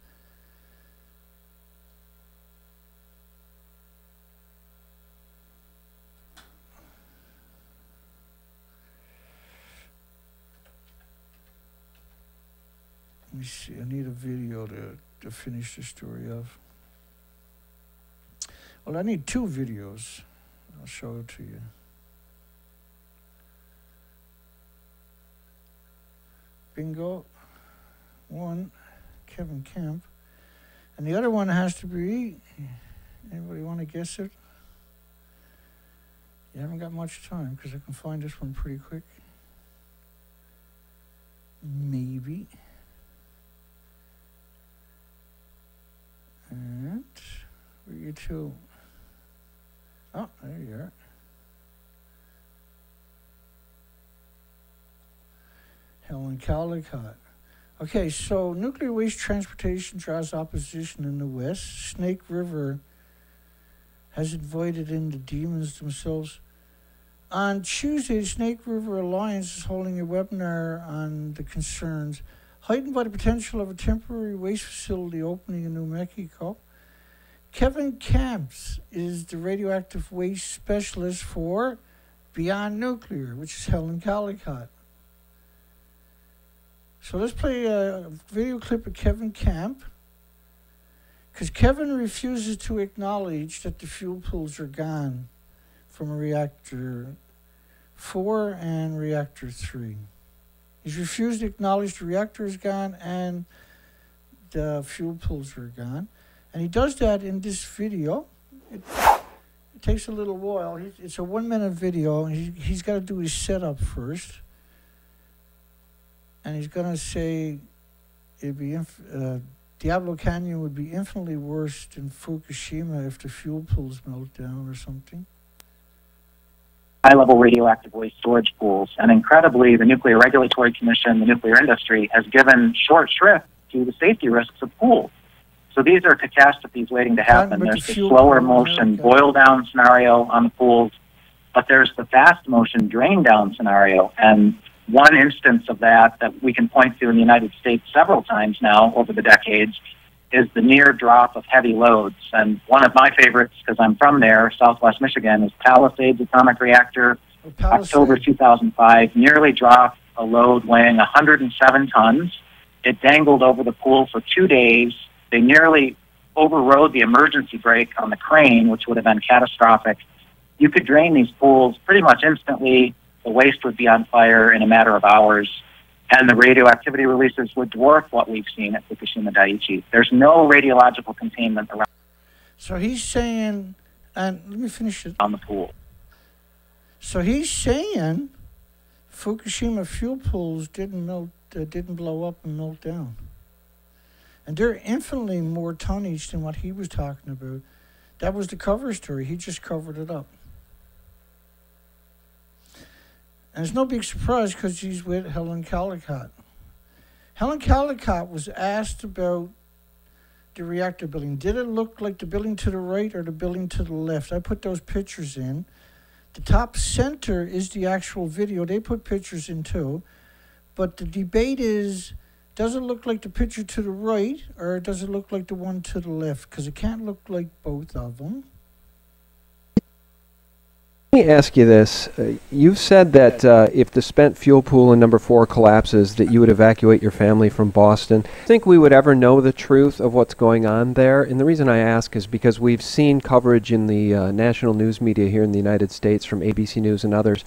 Let me see, I need a video to finish the story off. Well, I need 2 videos. I'll show it to you. Bingo. One, Kevin Camp. And the other one has to be, anybody want to guess it? You haven't got much time, because I can find this one pretty quick. Maybe. And where are you two? Oh, there you are. Helen Caldecott. Okay, so nuclear waste transportation draws opposition in the West. Snake River has invited in the demons themselves. On Tuesday, the Snake River Alliance is holding a webinar on the concerns heightened by the potential of a temporary waste facility opening in New Mexico. Kevin Camps is the radioactive waste specialist for Beyond Nuclear, which is Helen Caldecott. So let's play a video clip of Kevin Camp, because Kevin refuses to acknowledge that the fuel pools are gone from a reactor 4 and reactor 3. He's refused to acknowledge the reactor is gone and the fuel pools are gone. And he does that in this video. It takes a little while. It's a 1-minute video. He's got to do his setup first. And he's going to say it'd be Diablo Canyon would be infinitely worse than Fukushima if the fuel pools melt down or something. High-level radioactive waste storage pools. And incredibly, the Nuclear Regulatory Commission, the nuclear industry, has given short shrift to the safety risks of pools. So these are catastrophes waiting to happen. There's the slower motion boil-down scenario on the pools, but there's the fast motion drain-down scenario. And one instance of that we can point to in the United States several times now over the decades is the near drop of heavy loads. And one of my favorites, because I'm from there, Southwest Michigan, is Palisades Atomic Reactor. October 2005, nearly dropped a load weighing 107 tons. It dangled over the pool for 2 days. They nearly overrode the emergency brake on the crane, which would have been catastrophic. You could drain these pools pretty much instantly. The waste would be on fire in a matter of hours, and the radioactivity releases would dwarf what we've seen at Fukushima Daiichi. There's no radiological containment around. So he's saying, and let me finish it. On the pool. So he's saying Fukushima fuel pools didn't blow up and melt down. And they're infinitely more tonnage than what he was talking about. That was the cover story. He just covered it up. And it's no big surprise because he's with Helen Caldicott. Helen Caldicott was asked about the reactor building. Did it look like the building to the right or the building to the left? I put those pictures in. The top center is the actual video. They put pictures in too. But the debate is, does it look like the picture to the right or does it look like the one to the left? Because it can't look like both of them. Let me ask you this. You've said that if the spent fuel pool in number 4 collapses, that you would evacuate your family from Boston. Do you think we would ever know the truth of what's going on there? And the reason I ask is because we've seen coverage in the national news media here in the United States from ABC News and others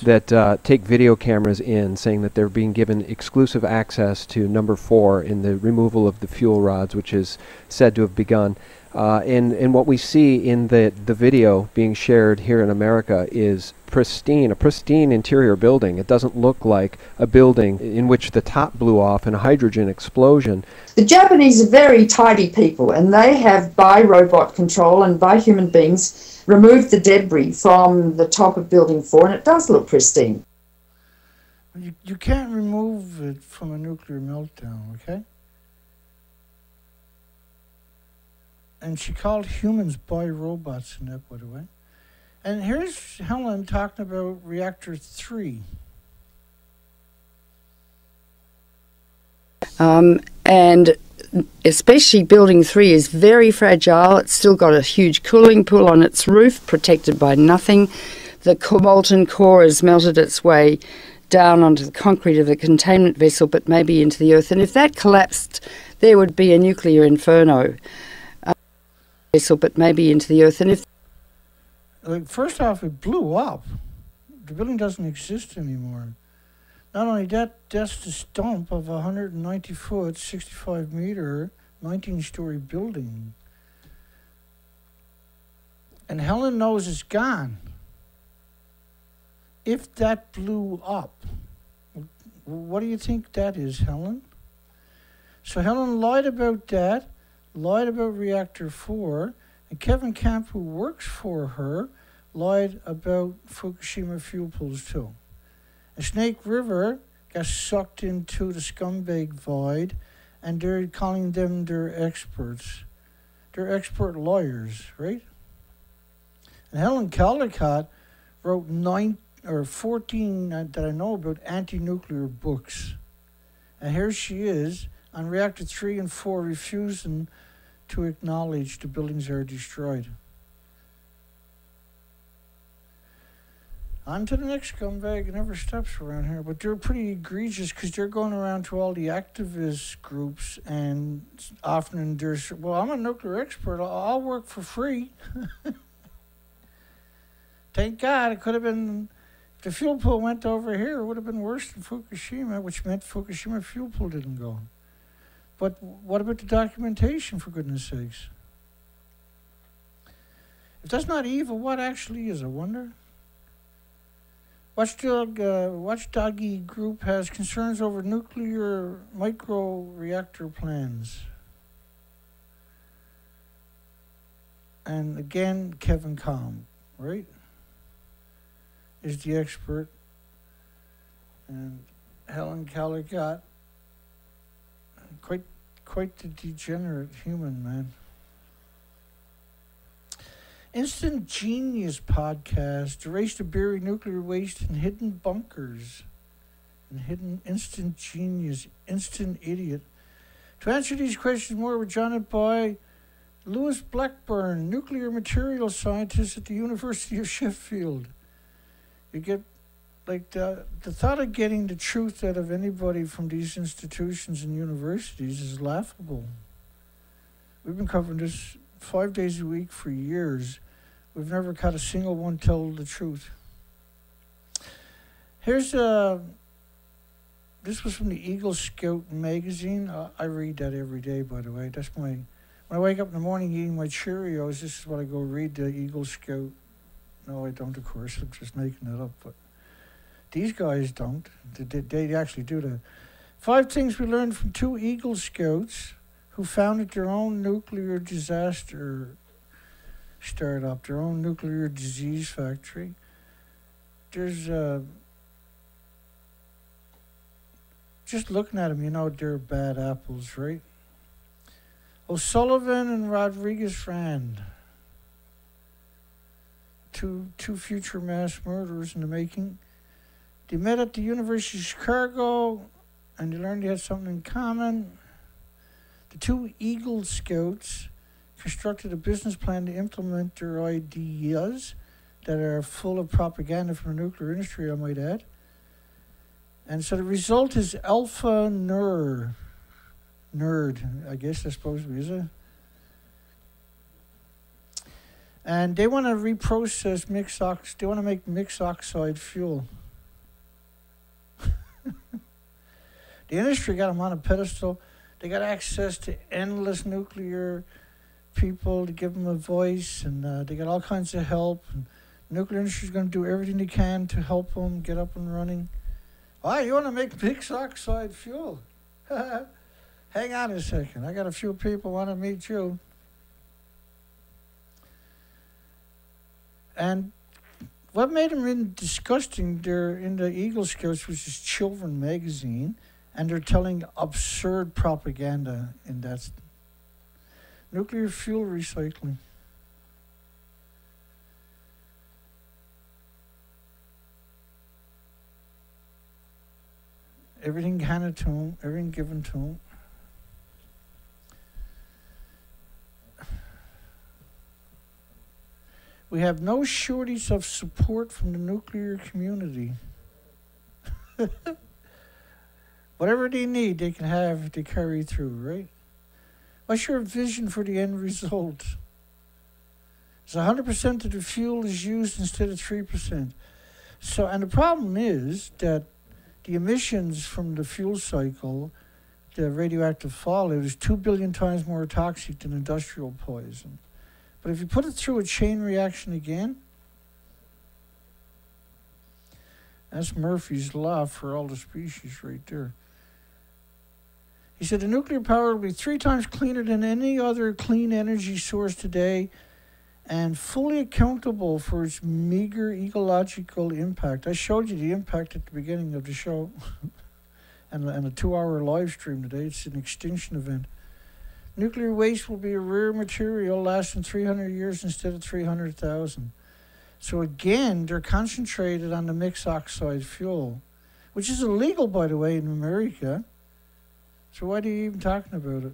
that take video cameras in, saying that they're being given exclusive access to number 4 in the removal of the fuel rods, which is said to have begun. And what we see in the video being shared here in America is a pristine interior building. It doesn't look like a building in which the top blew off in a hydrogen explosion. The Japanese are very tidy people, and they have, by robot control and by human beings, removed the debris from the top of Building 4, and it does look pristine. You can't remove it from a nuclear meltdown, okay? And she called humans bi-robots in that, by the way. And here's Helen talking about reactor 3. And especially building 3 is very fragile. It's still got a huge cooling pool on its roof, protected by nothing. The molten core has melted its way down onto the concrete of the containment vessel, but maybe into the earth. And if that collapsed, there would be a nuclear inferno. But maybe into the earth. And if first off, it blew up. The building doesn't exist anymore. Not only that, that's the stump of a 190 foot, 65 meter, 19-story building. And Helen knows it's gone. If that blew up, what do you think that is, Helen? So Helen lied about that. Lied about reactor 4, and Kevin Camp, who works for her, lied about Fukushima fuel pools too. And Snake River got sucked into the scumbag void, and they're calling them their experts. They're expert lawyers, right? And Helen Caldicott wrote 14 that I know about anti-nuclear books. And here she is on reactor 3 and 4 refusing to acknowledge the buildings are destroyed. On to the next scumbag. It never stops around here. But they're pretty egregious because they're going around to all the activist groups and offering their, well, I'm a nuclear expert. I'll work for free. Thank God. It could have been If the fuel pool went over here, it would have been worse than Fukushima, which meant Fukushima fuel pool didn't go. But what about the documentation, for goodness sakes? If that's not evil, what actually is, I wonder? Watchdog group has concerns over nuclear micro-reactor plans. And again, Kevin Combe, right, is the expert. And Helen Callaghat, quite the degenerate human, man. Instant Genius podcast, the race to bury nuclear waste in hidden bunkers. And hidden instant genius, instant idiot. To answer these questions more, we're joined by Lewis Blackburn, nuclear materials scientist at the University of Sheffield. You get, like, the thought of getting the truth out of anybody from these institutions and universities is laughable. We've been covering this 5 days a week for years. We've never caught a single one tell the truth. Here's this was from the Eagle Scout magazine. I read that every day, by the way. That's my, when I wake up in the morning eating my Cheerios, this is what I go read, the Eagle Scout. No, I don't, of course. I'm just making it up. But these guys don't. They actually do that. 5 things we learned from 2 Eagle Scouts who founded their own nuclear disaster startup, their own nuclear disease factory. There's, just looking at them, you know they're bad apples, right? O'Sullivan and Rodriguez Rand, two future mass murderers in the making. They met at the University of Chicago, and they learned they had something in common. The 2 Eagle Scouts constructed a business plan to implement their ideas that are full of propaganda from the nuclear industry, I might add. And so the result is Alpha Nerd, I guess that's supposed to be, is it? And they want to reprocess they want to make mixed oxide fuel. The industry got them on a pedestal. They got access to endless nuclear people to give them a voice, and they got all kinds of help. And the nuclear industry is going to do everything they can to help them get up and running. Oh, you want to make mixed oxide fuel? Hang on a second. I got a few people want to meet you. And what made them disgusting, they're in the Eagle Scouts, which is children magazine, and they're telling absurd propaganda in that. Nuclear fuel recycling. Everything handed to them, everything given to them. We have no shortage of support from the nuclear community. Whatever they need, they can have to carry through, right? What's your vision for the end result? It's 100% of the fuel is used instead of 3%. So, and the problem is that the emissions from the fuel cycle, the radioactive fallout, is 2 billion times more toxic than industrial poison. But if you put it through a chain reaction again, that's Murphy's Law for all the species right there. He said the nuclear power will be 3 times cleaner than any other clean energy source today and fully accountable for its meager ecological impact. I showed you the impact at the beginning of the show and a 2-hour live stream today. It's an extinction event. Nuclear waste will be a rare material lasting 300 years instead of 300,000. So again, they're concentrated on the mixed oxide fuel, which is illegal, by the way, in America. So why are you even talking about it?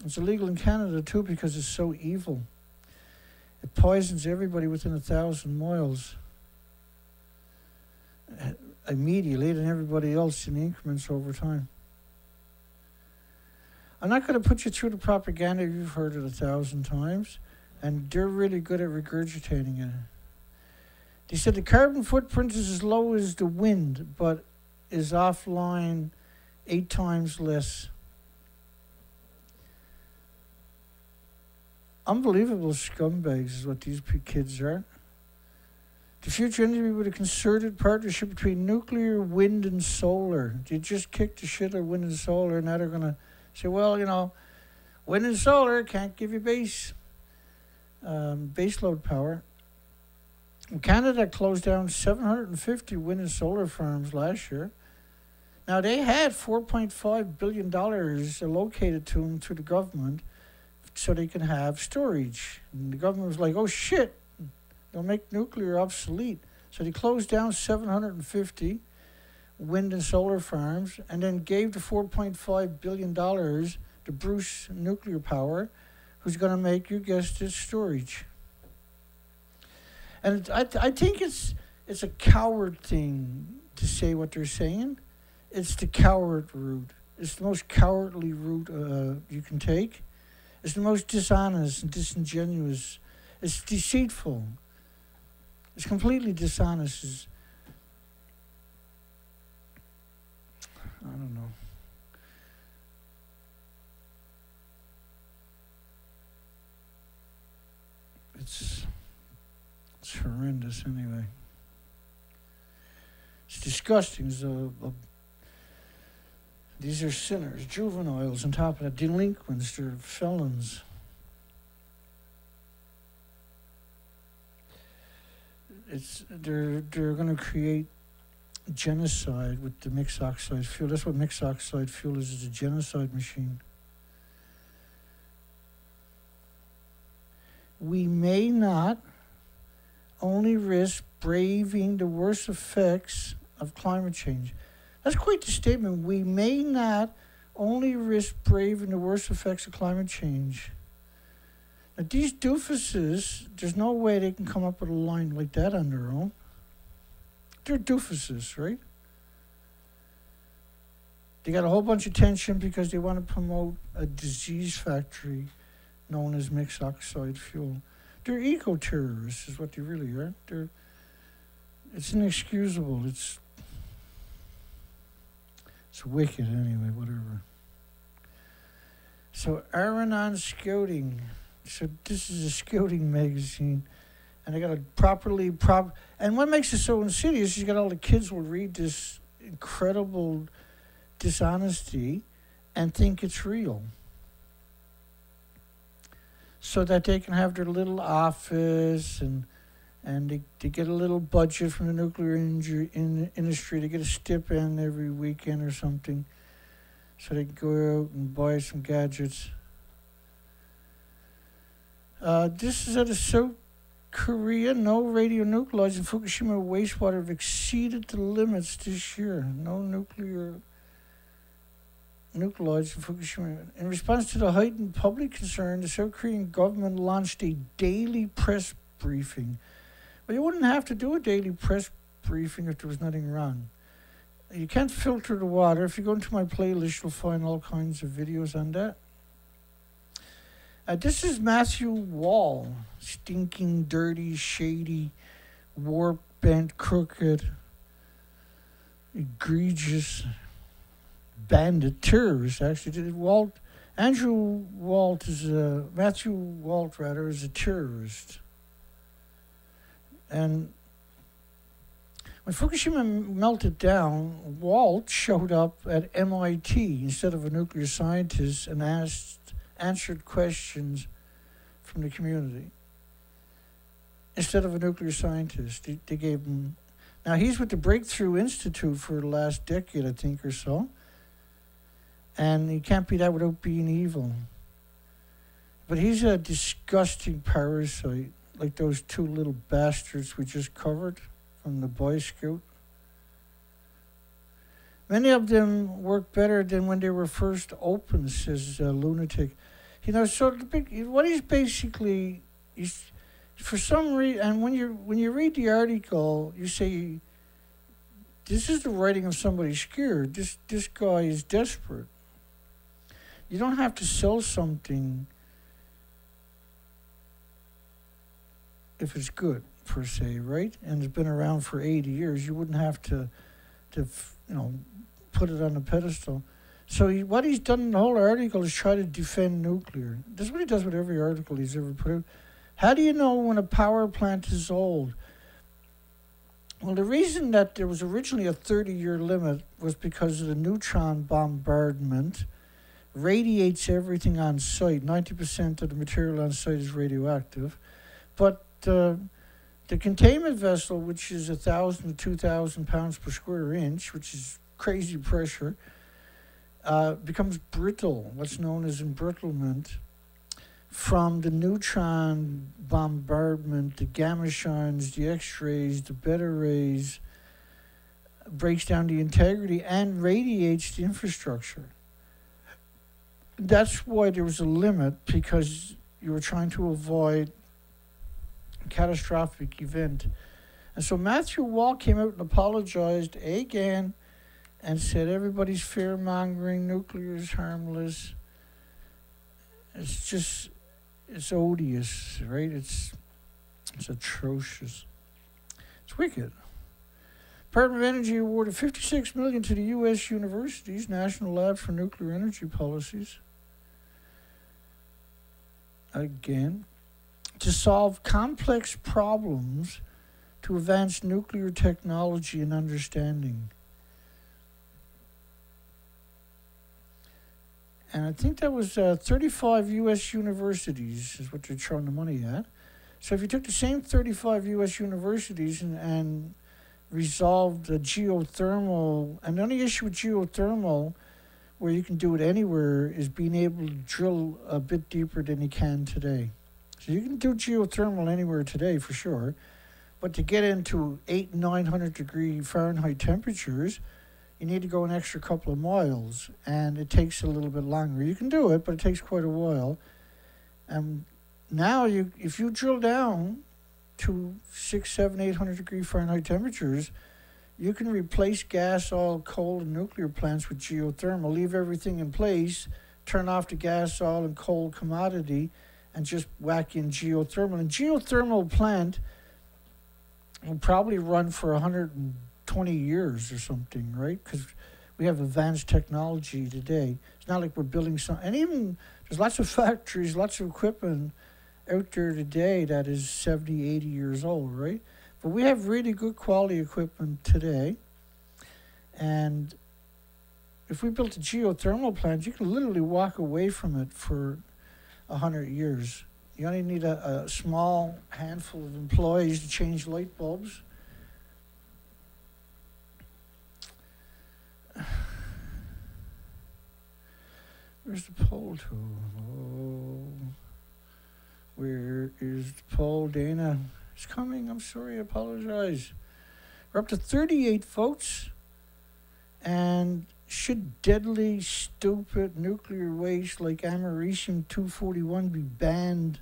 It's illegal in Canada too because it's so evil. It poisons everybody within 1,000 miles immediately, and everybody else in increments over time. I'm not going to put you through the propaganda. You've heard it 1,000 times, and they're really good at regurgitating it. They said the carbon footprint is as low as the wind, but is offline 8 times less. Unbelievable scumbags is what these kids are. The future energy with a concerted partnership between nuclear, wind, and solar. They just kicked the shit out of wind and solar, and now they're going to say, well, you know, wind and solar can't give you base load power. Canada closed down 750 wind and solar farms last year. Now, they had $4.5 billion allocated to them through the government so they can have storage. And the government was like, oh, shit, they'll make nuclear obsolete. So they closed down 750 wind and solar farms and then gave the $4.5 billion to Bruce Nuclear Power, who's going to make, you guessed it, storage. And I think it's a coward thing to say what they're saying. It's the coward route. It's the most cowardly route you can take. It's the most dishonest and disingenuous. It's deceitful. It's completely dishonest. I don't know. It's horrendous anyway. It's disgusting. These are sinners, juveniles, on top of that, delinquents, they're felons. They're going to create genocide with the mixed oxide fuel. That's what mixed oxide fuel is a genocide machine. We may not only risk braving the worst effects of climate change. That's quite the statement. We may not only risk braving the worst effects of climate change. Now, these doofuses, there's no way they can come up with a line like that on their own. They're doofuses, right? They got a whole bunch of tension because they want to promote a disease factory known as mixed oxide fuel. They're eco-terrorists is what they really are. It's inexcusable. It's wicked anyway, whatever. So Aranon Scouting. So this is a scouting magazine. And they got a and what makes it so insidious is you got all the kids will read this incredible dishonesty and think it's real. So that they can have their little office and they get a little budget from the nuclear industry. They get a stipend every weekend or something. So they can go out and buy some gadgets. This is out of South Korea. No radionuclides in Fukushima wastewater have exceeded the limits this year. No nuclear nuclides in Fukushima. In response to the heightened public concern, the South Korean government launched a daily press briefing. Well, you wouldn't have to do a daily press briefing if there was nothing wrong. You can't filter the water. If you go into my playlist, you'll find all kinds of videos on that. This is Matthew Wall. Stinking, dirty, shady, warped, bent, crooked, egregious bandit terrorist, actually. Matthew Walt is a terrorist. And when Fukushima melted down, Walt showed up at MIT instead of a nuclear scientist and answered questions from the community. Instead of a nuclear scientist, they gave him. Now he's with the Breakthrough Institute for the last decade, I think, or so. And he can't be that without being evil. But he's a disgusting parasite, like those two little bastards we just covered from the Boy Scout. Many of them work better than when they were first opened, says Lunatic. You know, so what he's basically, for some reason, and when you read the article, you say, this is the writing of somebody scared. This guy is desperate. You don't have to sell something if it's good. per se, right? And it's been around for 80 years. You wouldn't have to put it on a pedestal. So what he's done in the whole article is try to defend nuclear. This is what he does with every article he's ever put out. How do you know when a power plant is old? Well, the reason that there was originally a 30-year limit was because of the neutron bombardment radiates everything on site. 90% of the material on site is radioactive. But the containment vessel, which is 1,000 to 2,000 pounds per square inch, which is crazy pressure, becomes brittle, what's known as embrittlement, from the neutron bombardment, the gamma shines, the X-rays, the beta rays, breaks down the integrity and radiates the infrastructure. That's why there was a limit, because you were trying to avoid a catastrophic event. And so Matthew Wall came out and apologized again and said everybody's fear-mongering, nuclear is harmless. It's odious, right? It's atrocious. It's wicked. Department of Energy awarded $56 million to the U.S. universities, National Lab for Nuclear Energy Policies. Again, to solve complex problems to advance nuclear technology and understanding. And I think that was 35 U.S. universities is what they're throwing the money at. So if you took the same 35 U.S. universities and resolved the geothermal, and the only issue with geothermal, where you can do it anywhere, is being able to drill a bit deeper than you can today. So you can do geothermal anywhere today for sure, but to get into 800-900 degree Fahrenheit temperatures, you need to go an extra couple of miles, and it takes a little bit longer. You can do it, but it takes quite a while. Now, if you drill down to 600, 700, 800 degree Fahrenheit temperatures, you can replace gas, oil, coal, and nuclear plants with geothermal, leave everything in place, turn off the gas, oil, and coal commodity, and just whack in geothermal. And geothermal plant will probably run for 120 years or something, right? Because we have advanced technology today. It's not like we're building and even there's lots of factories, lots of equipment out there today that is 70, 80 years old, right? But we have really good quality equipment today. And if we built a geothermal plant, you can literally walk away from it for 100 years. You only need a small handful of employees to change light bulbs. Where's the poll to? Oh, where is the poll, Dana? It's coming. I'm sorry. I apologize. We're up to 38 votes. And should deadly, stupid nuclear waste like americium-241 be banned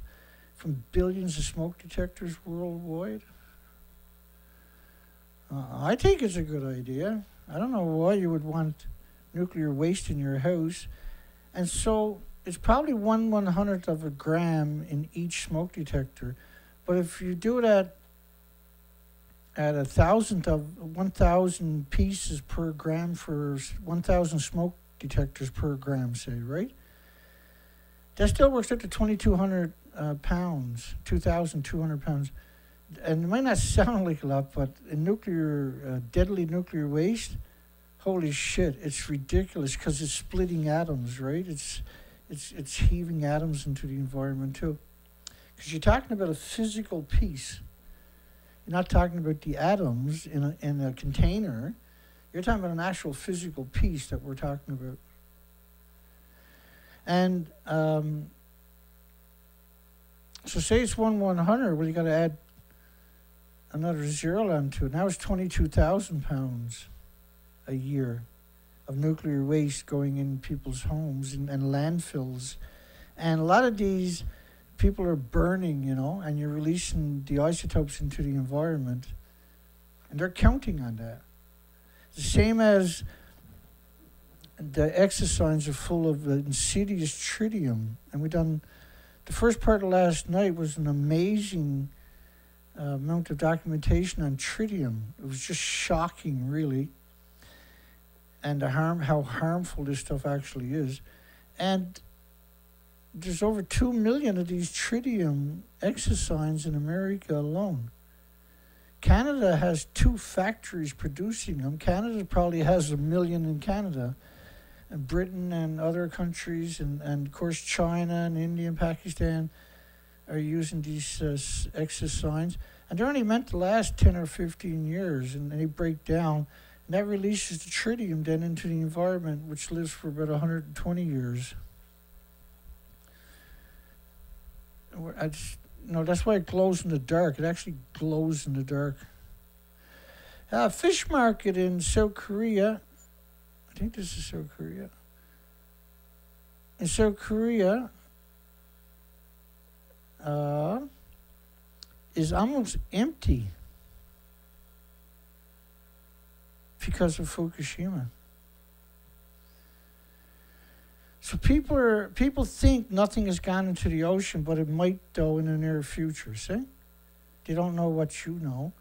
from billions of smoke detectors worldwide? I think it's a good idea. I don't know why you would want nuclear waste in your house. And so it's probably 1/100th of a gram in each smoke detector. But if you do it at 1,000 pieces per gram for 1,000 smoke detectors per gram, say, right? That still works out to 2,200 pounds, 2,200 pounds. And it might not sound like a lot, but in nuclear, deadly nuclear waste, holy shit, it's ridiculous because it's splitting atoms, right? It's heaving atoms into the environment too. Because you're talking about a physical piece. You're not talking about the atoms in a container. You're talking about an actual physical piece that we're talking about. And so say it's 1/100, well, you got to add another zero onto it. Now it's 22,000 pounds a year of nuclear waste going in people's homes and landfills. And a lot of these people are burning, and you're releasing the isotopes into the environment. And they're counting on that. The same as the exosigns are full of insidious tritium. And the first part of last night was an amazing amount of documentation on tritium. It was just shocking, really, and how harmful this stuff actually is. And there's over 2 million of these tritium exosigns in America alone. Canada has 2 factories producing them. Canada probably has 1 million in Canada. And Britain and other countries, and of course China and India and Pakistan are using these exosigns. And they're only meant to last 10 or 15 years, and they break down. And that releases the tritium then into the environment, which lives for about 120 years. No, that's why it glows in the dark. It actually glows in the dark. Fish market in South Korea. I think this is South Korea. In South Korea, is almost empty because of Fukushima. So people think nothing has gone into the ocean, but it might, though, in the near future. See? They don't know what you know.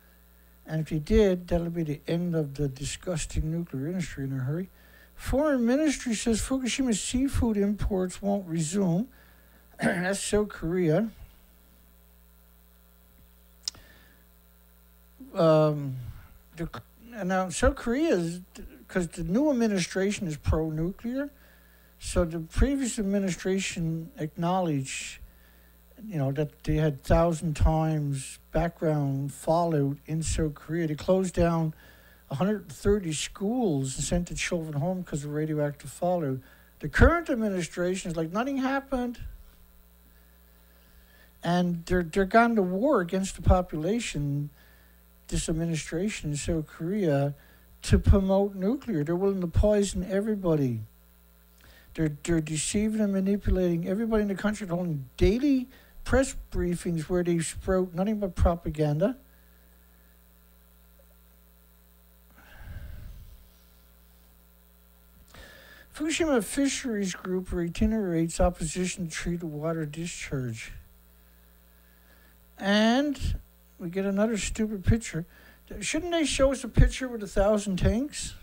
And if they did, that'll be the end of the disgusting nuclear industry in a hurry. Foreign Ministry says Fukushima seafood imports won't resume. That's South Korea. Now, South Korea is, because the new administration is pro-nuclear, so the previous administration acknowledged, that they had 1,000 times background fallout in South Korea. They closed down 130 schools and sent the children home because of radioactive fallout. The current administration is like nothing happened. And they're gone to war against the population, this administration in South Korea, to promote nuclear. They're willing to poison everybody. They're deceiving and manipulating everybody in the country. They're holding daily press briefings where they sprout nothing but propaganda. Fukushima Fisheries Group reiterates opposition to treated water discharge. And we get another stupid picture. Shouldn't they show us a picture with 1,000 tanks?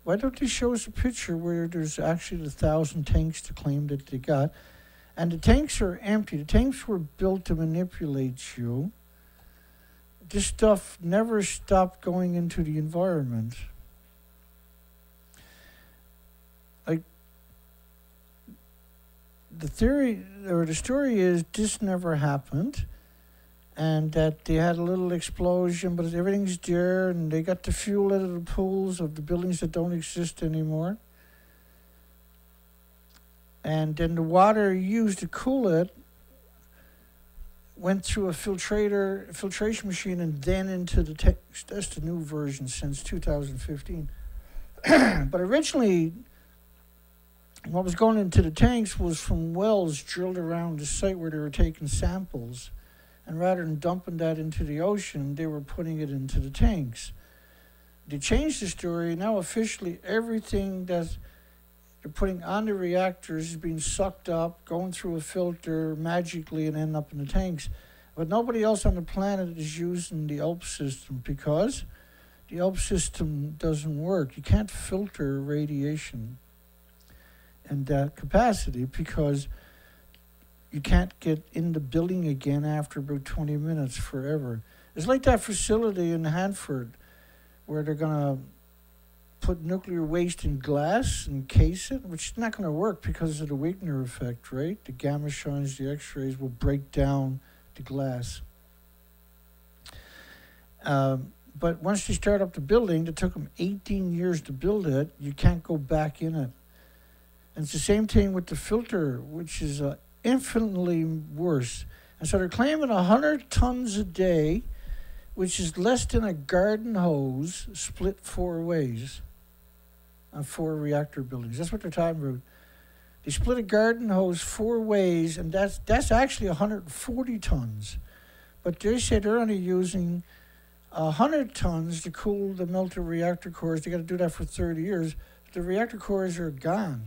Why don't they show us a picture where there's actually 1,000 tanks to claim that they got? And the tanks are empty. The tanks were built to manipulate you. This stuff never stopped going into the environment. Like, the theory, or the story is this never happened, and that they had a little explosion, but everything's there, and they got the fuel out of the pools of the buildings that don't exist anymore. And then the water used to cool it went through a filtration machine and then into the tanks. That's the new version since 2015. But originally, what was going into the tanks was from wells drilled around the site where they were taking samples. And rather than dumping that into the ocean, they were putting it into the tanks. They changed the story. Now officially everything that they're putting on the reactors is being sucked up, going through a filter magically and end up in the tanks. But nobody else on the planet is using the ALP system because the ALP system doesn't work. You can't filter radiation in that capacity because you can't get in the building again after about 20 minutes forever. It's like that facility in Hanford where they're going to put nuclear waste in glass and case it, which is not going to work because of the Wigner effect, right? The gamma shines, the X-rays will break down the glass. But once they start up the building, it took them 18 years to build it, you can't go back in it. And it's the same thing with the filter, which is infinitely worse. And so they're claiming 100 tons a day, which is less than a garden hose split 4 ways on 4 reactor buildings. That's what they're talking about. They split a garden hose 4 ways, and that's actually 140 tons. But they say they're only using 100 tons to cool the melted reactor cores. They got to do that for 30 years. The reactor cores are gone.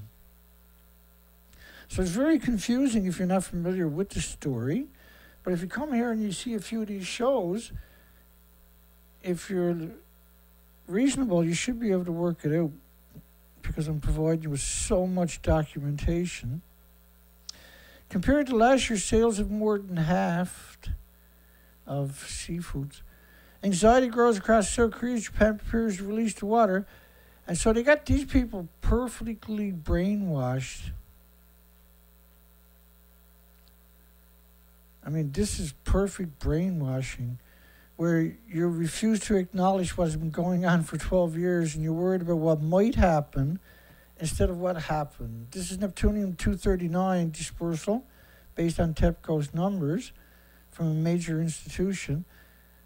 So it's very confusing if you're not familiar with the story. But if you come here and you see a few of these shows, if you're reasonable, you should be able to work it out, because I'm providing you with so much documentation. Compared to last year, sales have more than halved of seafoods. Anxiety grows across South Korea as Japan prepares to release the water. And so they got these people perfectly brainwashed. I mean, this is perfect brainwashing, where you refuse to acknowledge what's been going on for 12 years and you're worried about what might happen instead of what happened. This is Neptunium-239 dispersal based on TEPCO's numbers from a major institution.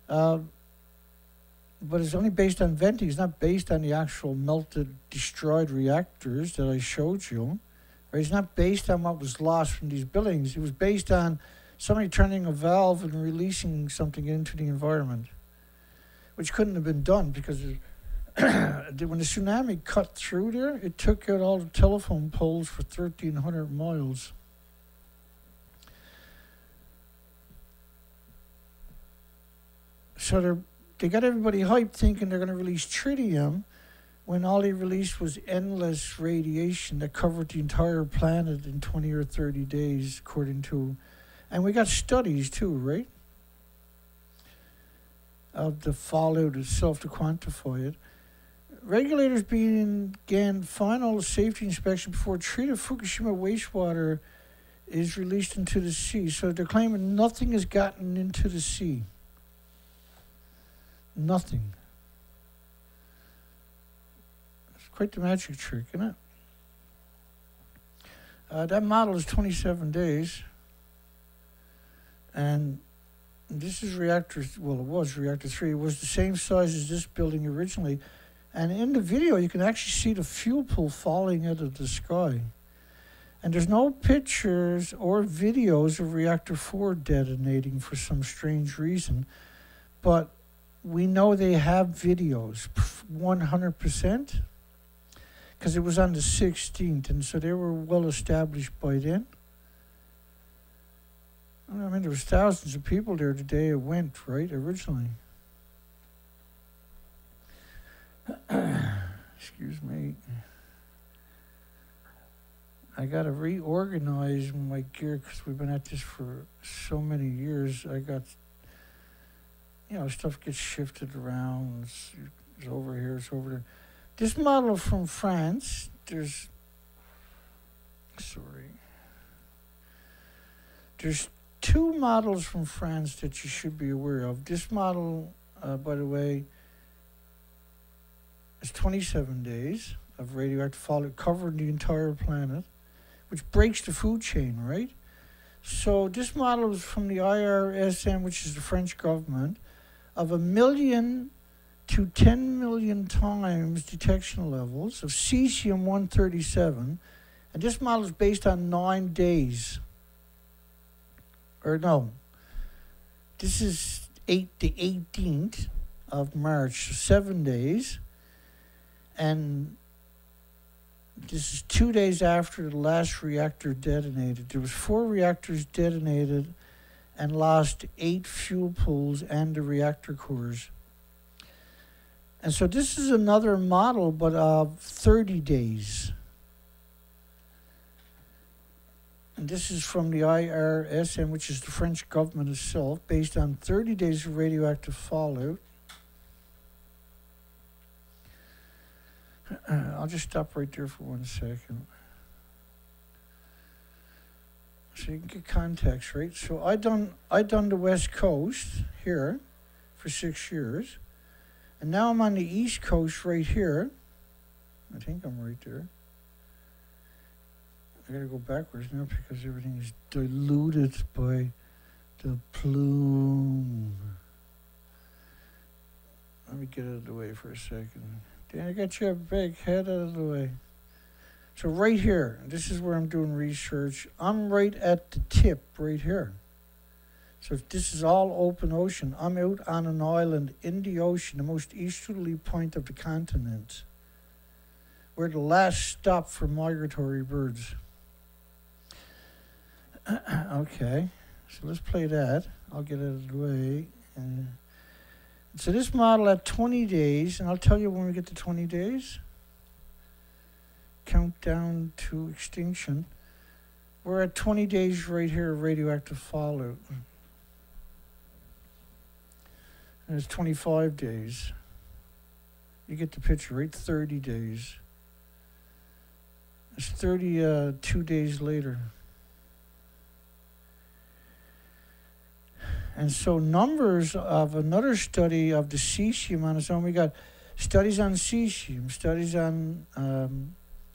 But it's only based on venting. It's not based on the actual melted, destroyed reactors that I showed you. Right? It's not based on what was lost from these buildings. It was based on somebody turning a valve and releasing something into the environment, which couldn't have been done because when the tsunami cut through there, it took out all the telephone poles for 1,300 miles. So they got everybody hyped thinking they're going to release tritium, when all they released was endless radiation that covered the entire planet in 20 or 30 days, according to... And we got studies too, right? Of the fallout itself to quantify it. Regulators began final safety inspection before treated Fukushima wastewater is released into the sea. So they're claiming nothing has gotten into the sea. Nothing. It's quite the magic trick, isn't it? That model is 27 days. And this is reactor, well, it was reactor 3. It was the same size as this building originally. And in the video, you can actually see the fuel pool falling out of the sky. And there's no pictures or videos of reactor 4 detonating for some strange reason. But we know they have videos, 100%, because it was on the 16th, and so they were well established by then. I mean, there was thousands of people there the day it went, right, originally. Excuse me. I got to reorganize my gear because we've been at this for so many years. I got... You know, stuff gets shifted around. It's over here, it's over there. This model from France, there's two models from France that you should be aware of. This model, by the way, is 27 days of radioactive fallout covering the entire planet, which breaks the food chain, right? So this model is from the IRSN, which is the French government, of 1 million to 10 million times detection levels of cesium-137. And this model is based on 9 days. Or no, this is the 18th of March, so 7 days. And this is 2 days after the last reactor detonated. There was 4 reactors detonated and lost 8 fuel pools and the reactor cores. And so this is another model, but of 30 days. And this is from the IRSN, which is the French government itself, based on 30 days of radioactive fallout. I'll just stop right there for 1 second. So you can get context, right? So I done the West Coast here for 6 years. And now I'm on the East Coast right here. I think I'm right there. I gotta go backwards now because everything is diluted by the plume. Let me get out of the way for a second. Dan, I got your big head out of the way. So right here, this is where I'm doing research. I'm right at the tip right here. So this is all open ocean. I'm out on an island in the ocean, the most easterly point of the continent. We're the last stop for migratory birds. Okay, so let's play that. I'll get it out of the way. So this model at 20 days, and I'll tell you when we get to 20 days. Countdown to extinction. We're at 20 days right here of radioactive fallout. And it's 25 days. You get the picture, right? 30 days. It's 32 days later. And so numbers of another study of the cesium on its own, we got studies on cesium, studies on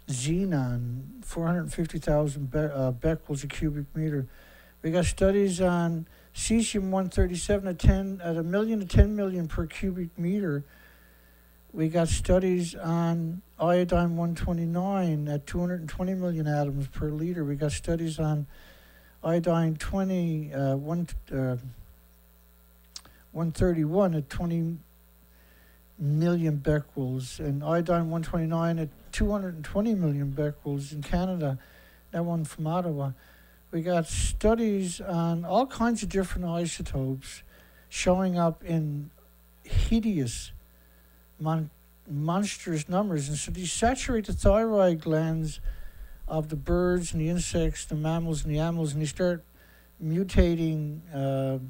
xenon, 450,000 becquerels a cubic meter. We got studies on cesium-137 at 1 million to 10 million per cubic meter. We got studies on iodine-129 at 220 million atoms per liter. We got studies on iodine-131 at 20 million becquerels, and iodine-129 at 220 million becquerels in Canada, that one from Ottawa. We got studies on all kinds of different isotopes showing up in hideous, monstrous numbers. And so these saturate the thyroid glands of the birds and the insects, the mammals and the animals, and they start mutating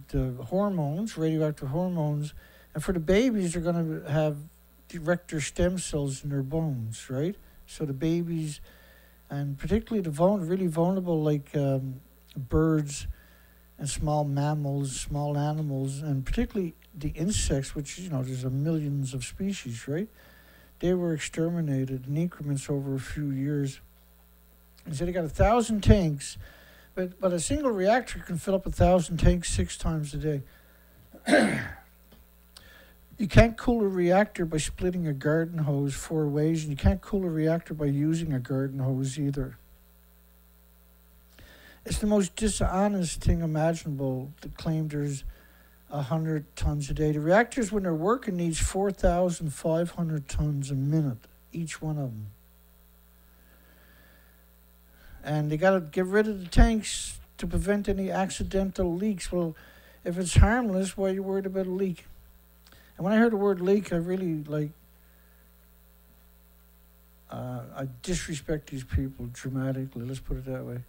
the hormones, radioactive hormones. And for the babies, they're going to have director stem cells in their bones, right? So the babies, and particularly the really vulnerable, like birds and small mammals, small animals, and particularly the insects, which, you know, there's millions of species, right? They were exterminated in increments over a few years. And so they got 1,000 tanks, but a single reactor can fill up 1,000 tanks 6 times a day. You can't cool a reactor by splitting a garden hose 4 ways, and you can't cool a reactor by using a garden hose either. It's the most dishonest thing imaginable to claim there's 100 tons a day. The reactors, when they're working, needs 4,500 tons a minute, each one of them. And they got to get rid of the tanks to prevent any accidental leaks. Well, if it's harmless, why are you worried about a leak? And when I heard the word leak, I really, I disrespect these people dramatically, let's put it that way.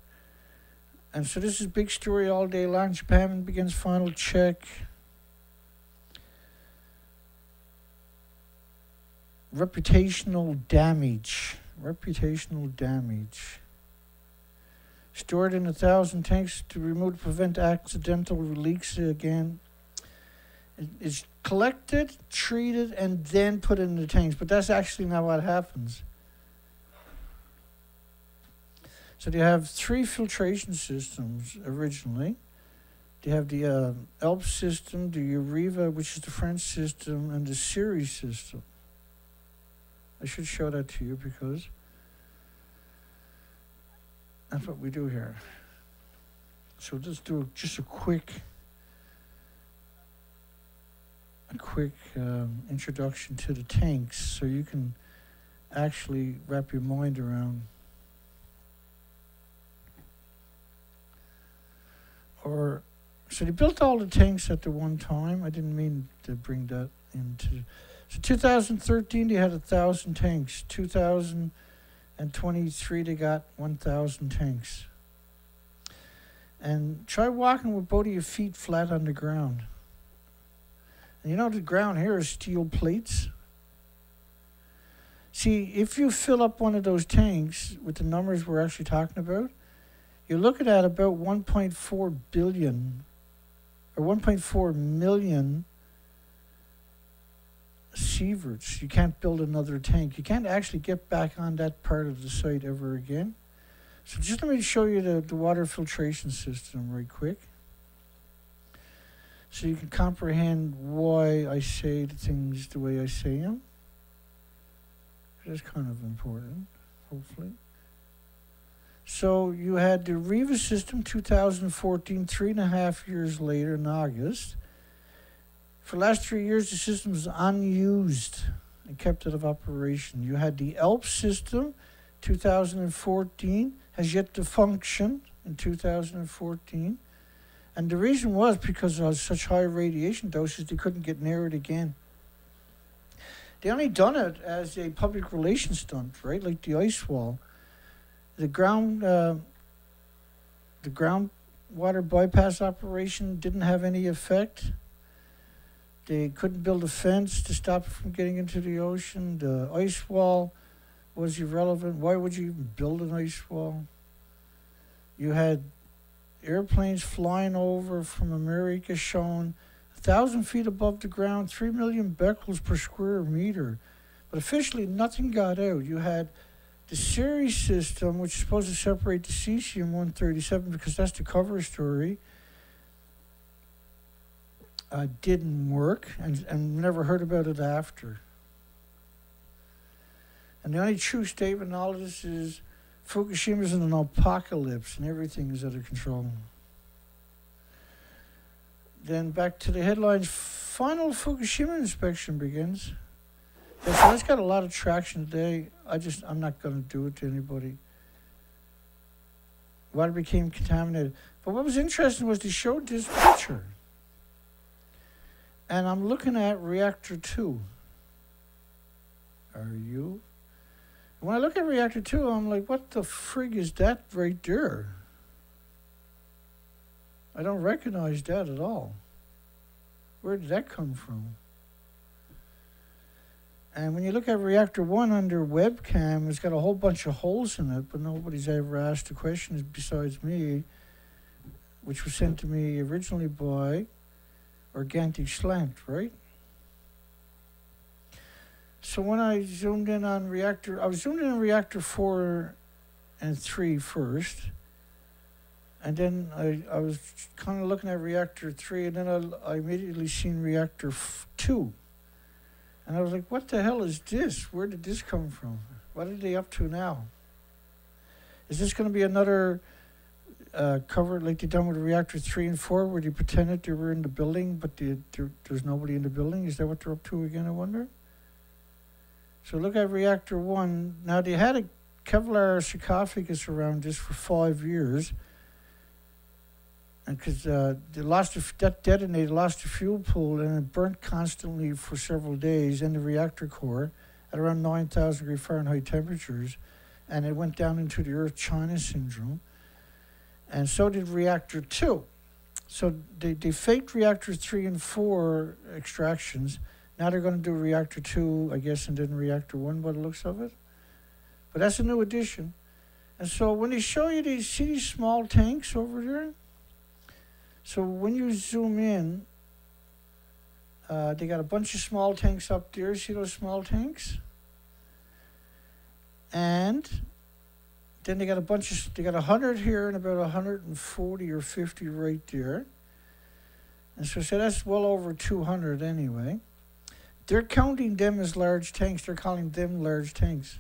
And so this is big story all day long. Japan begins final check. Reputational damage. Stored in 1,000 tanks to prevent accidental leaks again. It's collected, treated, and then put in the tanks. But that's actually not what happens. So they have 3 filtration systems originally. They have the ELP system, the Uriva, which is the French system, and the Ceres system. I should show that to you because that's what we do here. So let's do just a quick introduction to the tanks so you can actually wrap your mind around. So they built all the tanks at the one time. I didn't mean to bring that into. So 2013 they had 1,000 tanks. 2023 they got 1,000 tanks. And try walking with both of your feet flat on the ground. And you know the ground here is steel plates. See, if you fill up one of those tanks with the numbers we're actually talking about, you're looking at about 1.4 billion or 1.4 million sieverts. You can't build another tank. You can't actually get back on that part of the site ever again. So just let me show you the water filtration system right quick, so you can comprehend why I say the things the way I say them. That's kind of important, hopefully. So you had the Riva system, 2014, 3.5 years later in August. For the last 3 years, the system was unused and kept out of operation. You had the ELP system, 2014, has yet to function. in 2014. And the reason was because of such high radiation doses, they couldn't get near it again. They only done it as a public relations stunt, right? Like the ice wall. The groundwater bypass operation didn't have any effect. They couldn't build a fence to stop it from getting into the ocean. The ice wall was irrelevant. Why would you even build an ice wall? You had airplanes flying over from America shown 1,000 feet above the ground, 3 million becquerels per square meter. But officially, nothing got out. You had the Ceres system, which is supposed to separate the cesium-137, because that's the cover story, didn't work, and never heard about it after. And the only true statement in all of this is Fukushima is in an apocalypse and everything is out of control. Then back to the headlines. Final Fukushima inspection begins. Yeah, so that's got a lot of traction today. I'm not going to do it to anybody. Water became contaminated. But what was interesting was they showed this picture. And I'm looking at reactor 2. Are you? When I look at reactor 2, I'm like, what the frig is that right there? I don't recognize that at all. Where did that come from? And when you look at reactor 1 under webcam, it's got a whole bunch of holes in it, but nobody's ever asked the question besides me, which was sent to me originally by Organic Slant, right? So when I zoomed in on reactor, I was zoomed in on reactor 4 and 3 first. And then I was kind of looking at reactor 3, and then I immediately seen reactor 2. And I was like, what the hell is this? Where did this come from? What are they up to now? Is this going to be another cover like they done with reactor 3 and 4, where they pretended they were in the building, but there's nobody in the building? Is that what they're up to again, I wonder? So look at reactor 1. Now, they had a Kevlar sarcophagus around this for 5 years. And because that detonated, lost the fuel pool, and it burnt constantly for several days in the reactor core at around 9,000 degree Fahrenheit temperatures. And it went down into the Earth-China syndrome. And so did reactor 2. So they faked reactors 3 and 4 extractions. Now they're going to do reactor 2, I guess, and then reactor 1 by the looks of it. But that's a new addition. And so when they show you these, see these small tanks over there? So when you zoom in, they got a bunch of small tanks up there. See those small tanks? And then they got they got 100 here and about 140 or 50 right there. And so that's well over 200 anyway. They're counting them as large tanks. They're calling them large tanks.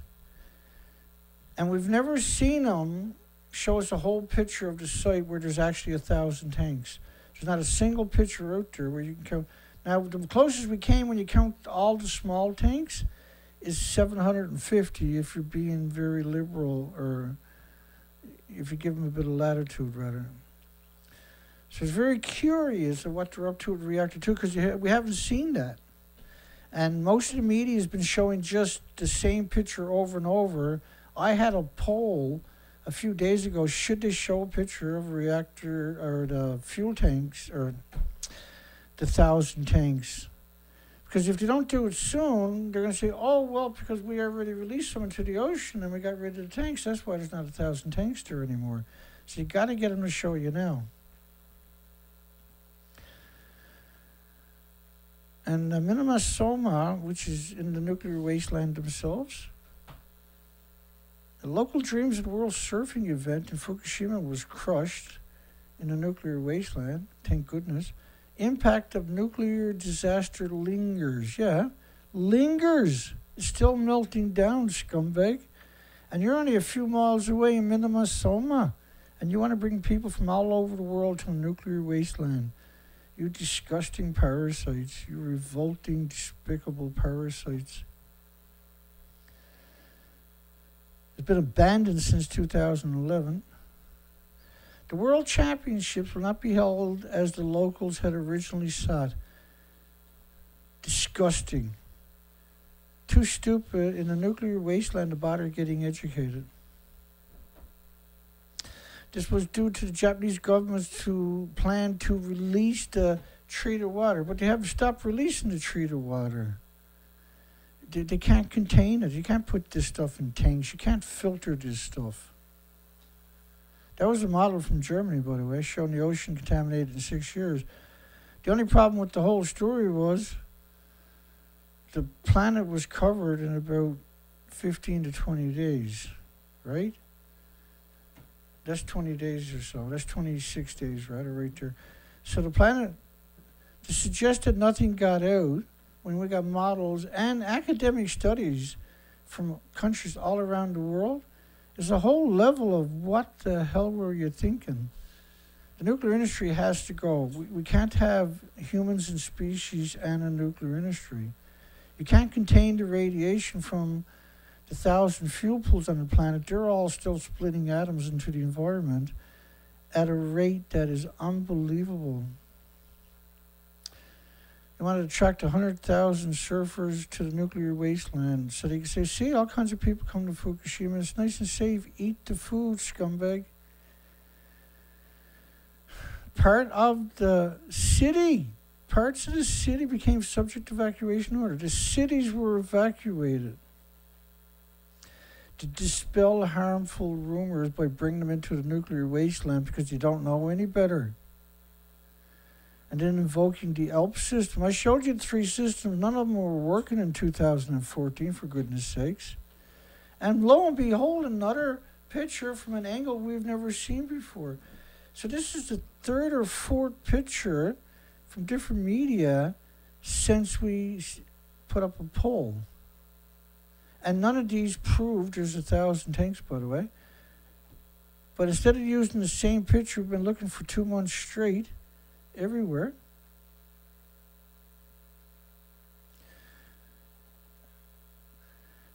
And we've never seen them show us a whole picture of the site where there's actually 1,000 tanks. There's not a single picture out there where you can count. Now, the closest we came when you count all the small tanks is 750 if you're being very liberal, or if you give them a bit of latitude, rather. So it's very curious of what they're up to with reactor 2, because we haven't seen that. And most of the media has been showing just the same picture over and over. I had a poll a few days ago, should they show a picture of a reactor or the fuel tanks or the 1,000 tanks? Because if they don't do it soon, they're going to say, oh, well, because we already released them into the ocean and we got rid of the tanks, that's why there's not 1,000 tanks there anymore. So you got to get them to show you now. And Minima Soma, which is in the nuclear wasteland themselves, the local Dreams of the World surfing event in Fukushima was crushed in the nuclear wasteland, thank goodness. Impact of nuclear disaster lingers. Yeah, lingers. It's still melting down, scumbag. And you're only a few miles away in Minima Soma. And you want to bring people from all over the world to a nuclear wasteland. You disgusting parasites. You revolting, despicable parasites. It's been abandoned since 2011. The World Championships will not be held as the locals had originally sought. Disgusting. Too stupid in a nuclear wasteland to bother getting educated. This was due to the Japanese government's plan to release the treated water, but they haven't stopped releasing the treated water. They can't contain it. You can't put this stuff in tanks. You can't filter this stuff. That was a model from Germany, by the way, showing the ocean contaminated in 6 years. The only problem with the whole story was the planet was covered in about 15 to 20 days, right? That's 20 days or so. That's 26 days, right there. So the planet, to suggest that nothing got out, when we got models and academic studies from countries all around the world, is a whole level of what the hell were you thinking? The nuclear industry has to go. We can't have humans and species and a nuclear industry. You can't contain the radiation from the 1,000 fuel pools on the planet. They're all still splitting atoms into the environment at a rate that is unbelievable. They wanted to attract 100,000 surfers to the nuclear wasteland so they could say, see, all kinds of people come to Fukushima. It's nice and safe. Eat the food, scumbag. Parts of the city became subject to evacuation order. The cities were evacuated to dispel harmful rumors by bringing them into the nuclear wasteland because you don't know any better. And then invoking the ALP system. I showed you the 3 systems. None of them were working in 2014, for goodness sakes. And lo and behold, another picture from an angle we've never seen before. So this is the 3rd or 4th picture from different media since we put up a poll. And none of these proved there's 1,000 tanks, by the way. But instead of using the same picture, we've been looking for 2 months straight everywhere.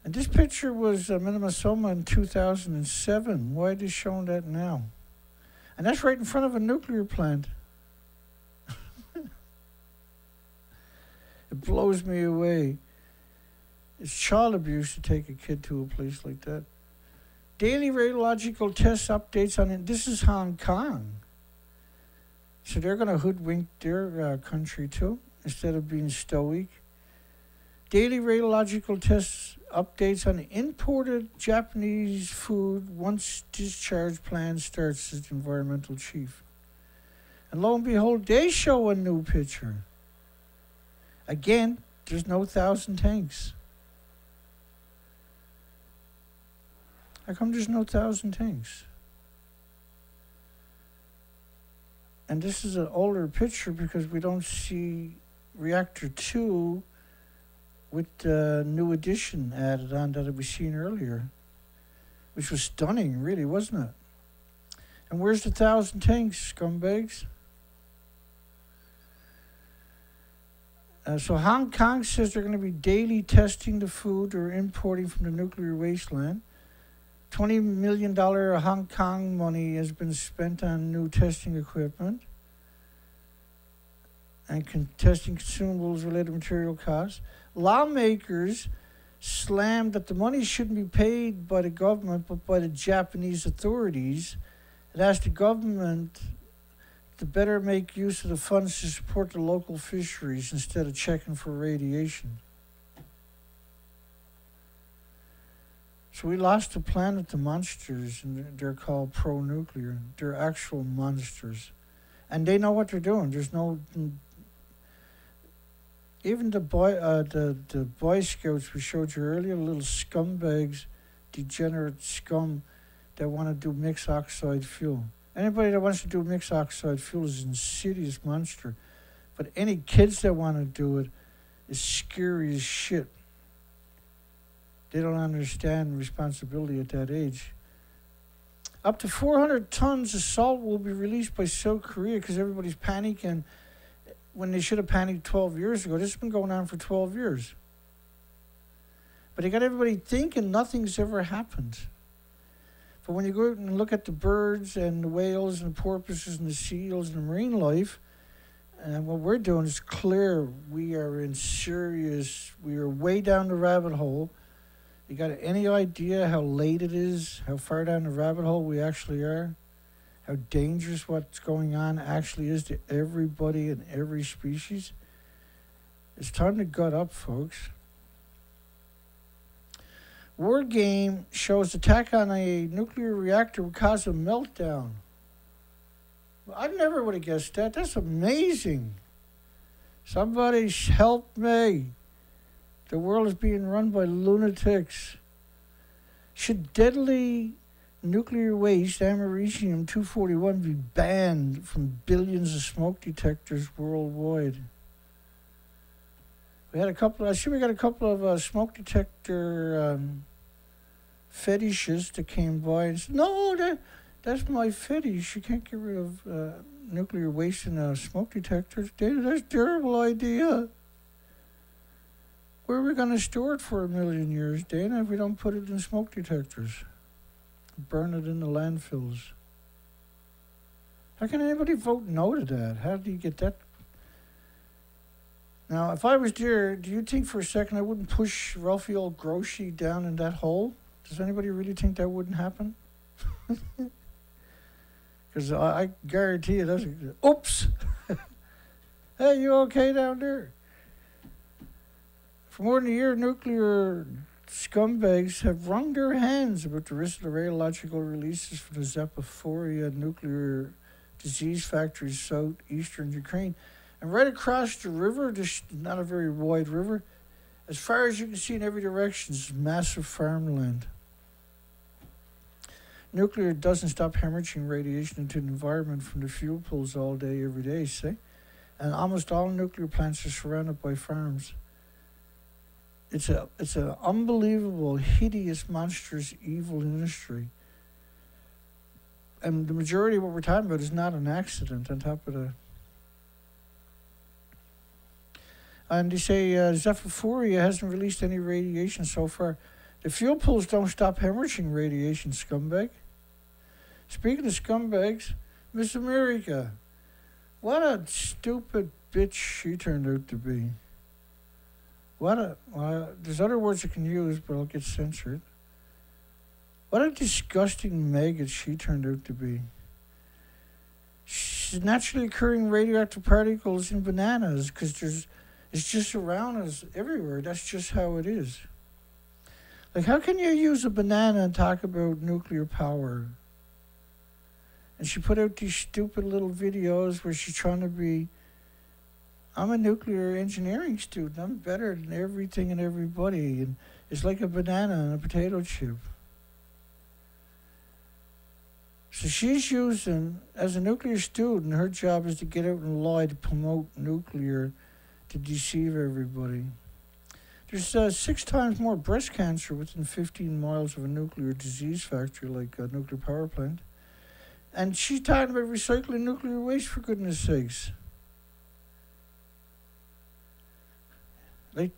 And this picture was minima soma in 2007. Why are they showing that now? And that's right in front of a nuclear plant. It blows me away. It's child abuse to take a kid to a place like that. Daily radiological test updates on it. This is Hong Kong. So they're going to hoodwink their country too, instead of being stoic. Daily radiological tests updates on imported Japanese food once discharge plan starts, as the environmental chief. And lo and behold, they show a new picture. Again, there's no 1,000 tanks. How come there's no 1,000 tanks? And this is an older picture because we don't see reactor 2 with the new addition added on that we seen earlier, which was stunning, really, wasn't it? And where's the 1,000 tanks, scumbags? So Hong Kong says they're going to be daily testing the food they're importing from the nuclear wasteland. $20 million Hong Kong money has been spent on new testing equipment and testing consumables related to material costs. Lawmakers slammed that the money shouldn't be paid by the government but by the Japanese authorities. It asked the government to better make use of the funds to support the local fisheries instead of checking for radiation. So we lost the planet to monsters, and they're called pro-nuclear. They're actual monsters. And they know what they're doing. There's no... Even the Boy Scouts we showed you earlier, little scumbags, degenerate scum that want to do mixed oxide fuel. Anybody that wants to do mixed oxide fuel is an insidious monster. But any kids that want to do it is scary as shit. They don't understand responsibility at that age. Up to 400 tons of salt will be released by South Korea because everybody's panicking when they should have panicked 12 years ago. This has been going on for 12 years. But they got everybody thinking nothing's ever happened. But when you go out and look at the birds and the whales and the porpoises and the seals and the marine life, and what we're doing is clear. We are we are way down the rabbit hole. You got any idea how late it is, how far down the rabbit hole we actually are? How dangerous what's going on actually is to everybody and every species? It's time to gut up, folks. Wargame shows attack on a nuclear reactor would cause a meltdown. I never would have guessed that. That's amazing. Somebody help me. The world is being run by lunatics. Should deadly nuclear waste, americium-241, be banned from billions of smoke detectors worldwide? We got a couple of smoke detector fetishists that came by and said, no, that's my fetish. You can't get rid of nuclear waste in smoke detectors. Dana, that's a terrible idea. Where are we going to store it for 1,000,000 years, Dana, if we don't put it in smoke detectors? Burn it in the landfills. How can anybody vote no to that? How do you get that? Now, if I was there, do you think for a second I wouldn't push Raphael Grossi down in that hole? Does anybody really think that wouldn't happen? Because I guarantee you, that's oops. Hey, you okay down there? For more than a year, nuclear scumbags have wrung their hands about the risk of the radiological releases from the Zaporizhzhia nuclear disease factories southeastern Ukraine. And right across the river, this is not a very wide river, as far as you can see in every direction, is massive farmland. Nuclear doesn't stop hemorrhaging radiation into the environment from the fuel pools all day, every day, see? And almost all nuclear plants are surrounded by farms. It's an unbelievable, hideous, monstrous, evil industry. And the majority of what we're talking about is not an accident on top of the... And they say Zaporizhzhia hasn't released any radiation so far. The fuel pools don't stop hemorrhaging radiation, scumbag. Speaking of scumbags, Miss America, what a stupid bitch she turned out to be. There's other words I can use, but I'll get censored. What a disgusting maggot she turned out to be. She's naturally occurring radioactive particles in bananas because it's just around us everywhere. That's just how it is. Like, how can you use a banana and talk about nuclear power? And she put out these stupid little videos where she's trying to be, I'm a nuclear engineering student. I'm better than everything and everybody. And it's like a banana and a potato chip. So she's using, as a nuclear student, her job is to get out and lie to promote nuclear, to deceive everybody. There's 6 times more breast cancer within 15 miles of a nuclear disease factory like a nuclear power plant. And she's talking about recycling nuclear waste, for goodness sakes. Like,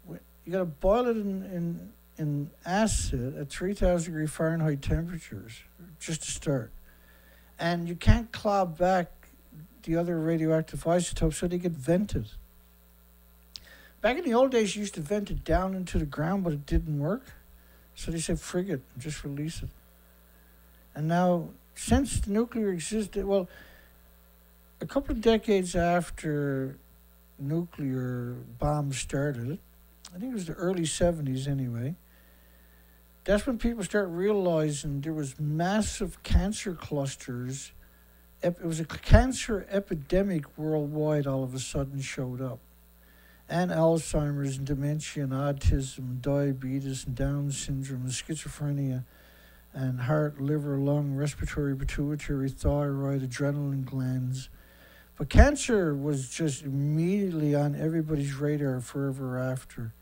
you got to boil it in acid at 3,000 degree Fahrenheit temperatures, just to start. And you can't claw back the other radioactive isotopes, so they get vented. Back in the old days, you used to vent it down into the ground, but it didn't work. So they said, frig it, just release it. And now, since the nuclear existed, well, a couple of decades after nuclear bombs started, I think it was the early 70s anyway, that's when people start realizing there was massive cancer clusters. It was a cancer epidemic worldwide all of a sudden showed up. And Alzheimer's and dementia and autism and diabetes and Down syndrome and schizophrenia and heart, liver, lung, respiratory, pituitary, thyroid, adrenaline glands. But cancer was just immediately on everybody's radar forever after,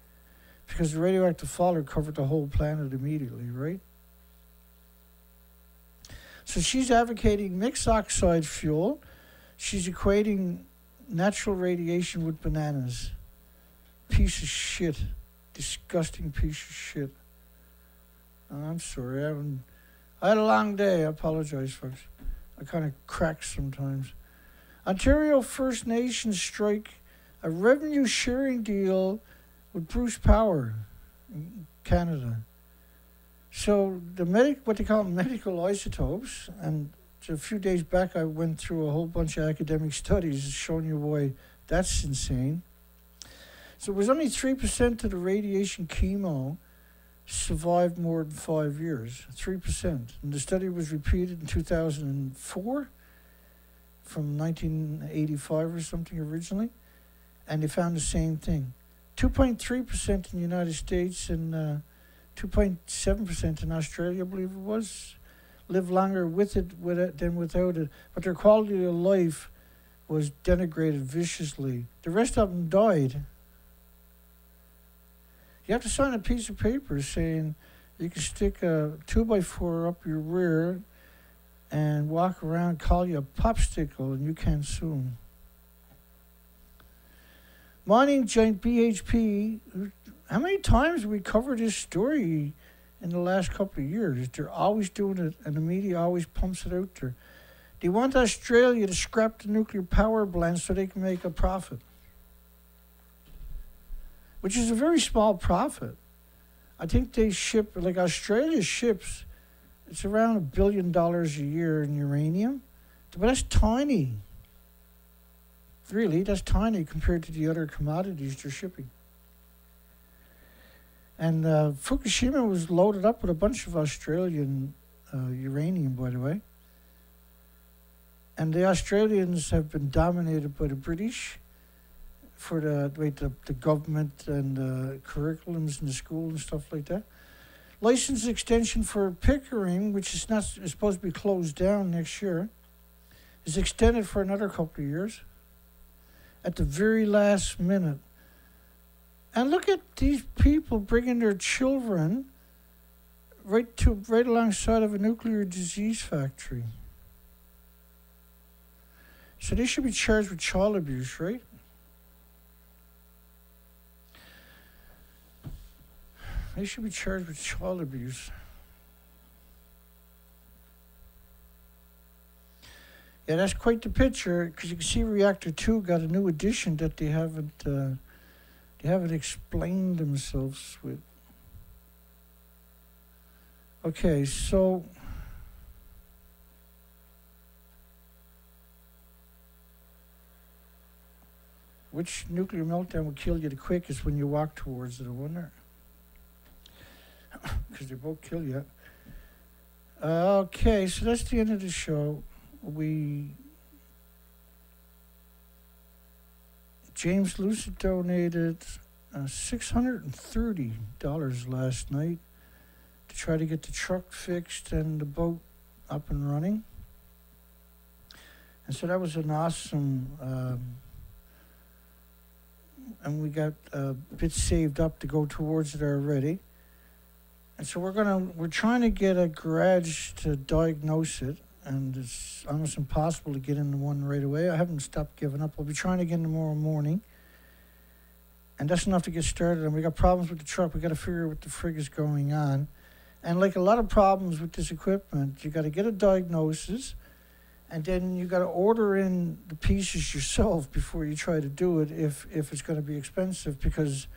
because the radioactive fallout covered the whole planet immediately, right? So she's advocating mixed oxide fuel. She's equating natural radiation with bananas. Piece of shit. Disgusting piece of shit. I'm sorry, I had a long day. I apologize, folks. I kind of crack sometimes. Ontario First Nations strike a revenue sharing deal with Bruce Power in Canada. So the what they call medical isotopes, and a few days back I went through a whole bunch of academic studies showing you why that's insane. So it was only 3% of the radiation chemo survived more than 5 years, 3%. And the study was repeated in 2004 from 1985 or something originally, and they found the same thing. 2.3% in the United States and 2.7% in Australia, I believe it was, lived longer with it than without it, but their quality of life was denigrated viciously. The rest of them died. You have to sign a piece of paper saying you can stick a 2x4 up your rear and walk around, call you a popsicle, and you can't sue them. Mining giant BHP, how many times have we covered this story in the last couple of years? They're always doing it, and the media always pumps it out there. They want Australia to scrap the nuclear power plant so they can make a profit, which is a very small profit. I think they ship, like Australia ships, it's around $1 billion a year in uranium, but that's tiny. Really, that's tiny compared to the other commodities they're shipping. And Fukushima was loaded up with a bunch of Australian uranium, by the way. And the Australians have been dominated by the British for the government and curriculums in the school and stuff like that. License extension for Pickering, which is supposed to be closed down next year, is extended for another couple of years at the very last minute. And look at these people bringing their children right alongside of a nuclear disease factory. So they should be charged with child abuse, right? They should be charged with child abuse. Yeah, that's quite the picture, because you can see Reactor 2 got a new addition that they haven't explained themselves with. Okay, so which nuclear meltdown will kill you the quickest when you walk towards it, I wonder? Because they both kill you. Okay, so that's the end of the show. James Lucid donated $630 last night to try to get the truck fixed and the boat up and running. And so that was an awesome, and we got a bit saved up to go towards it already. And so we're trying to get a garage to diagnose it, and it's almost impossible to get into one right away. I haven't stopped giving up. I'll be trying again tomorrow morning. And that's enough to get started. And we got problems with the truck. We got to figure out what the frig is going on. And like a lot of problems with this equipment, you got to get a diagnosis, and then you got to order in the pieces yourself before you try to do it if it's going to be expensive, because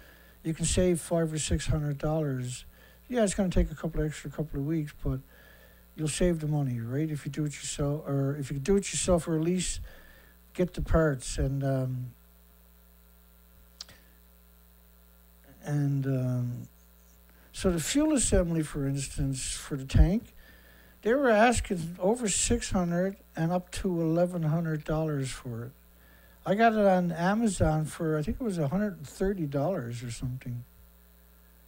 you can save $500 or $600. Yeah, it's going to take a couple of weeks, but you'll save the money, right? If you do it yourself, or if you do it yourself, or at least get the parts. And so the fuel assembly, for instance, for the tank, they were asking over $600 and up to $1,100 for it. I got it on Amazon for, I think it was $130 or something.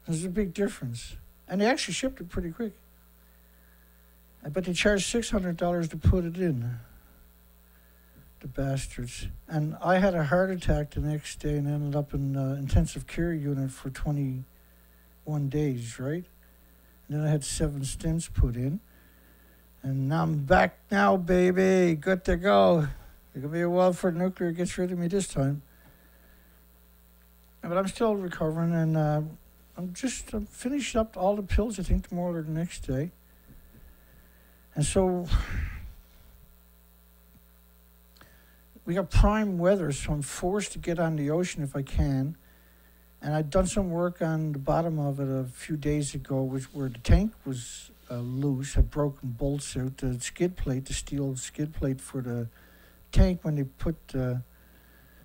There's a big difference. And they actually shipped it pretty quick. But they charged $600 to put it in. The bastards. And I had a heart attack the next day and ended up in an intensive care unit for 21 days, right? And then I had 7 stents put in. And now I'm back now, baby. Good to go. It's going to be a while before nuclear gets rid of me this time. But I'm still recovering, and I'm finished up all the pills, I think, tomorrow or the next day. And so we got prime weather, so I'm forced to get on the ocean if I can. And I'd done some work on the bottom of it a few days ago, where the tank was loose, had broken bolts out. The skid plate, the steel skid plate for the tank, when they put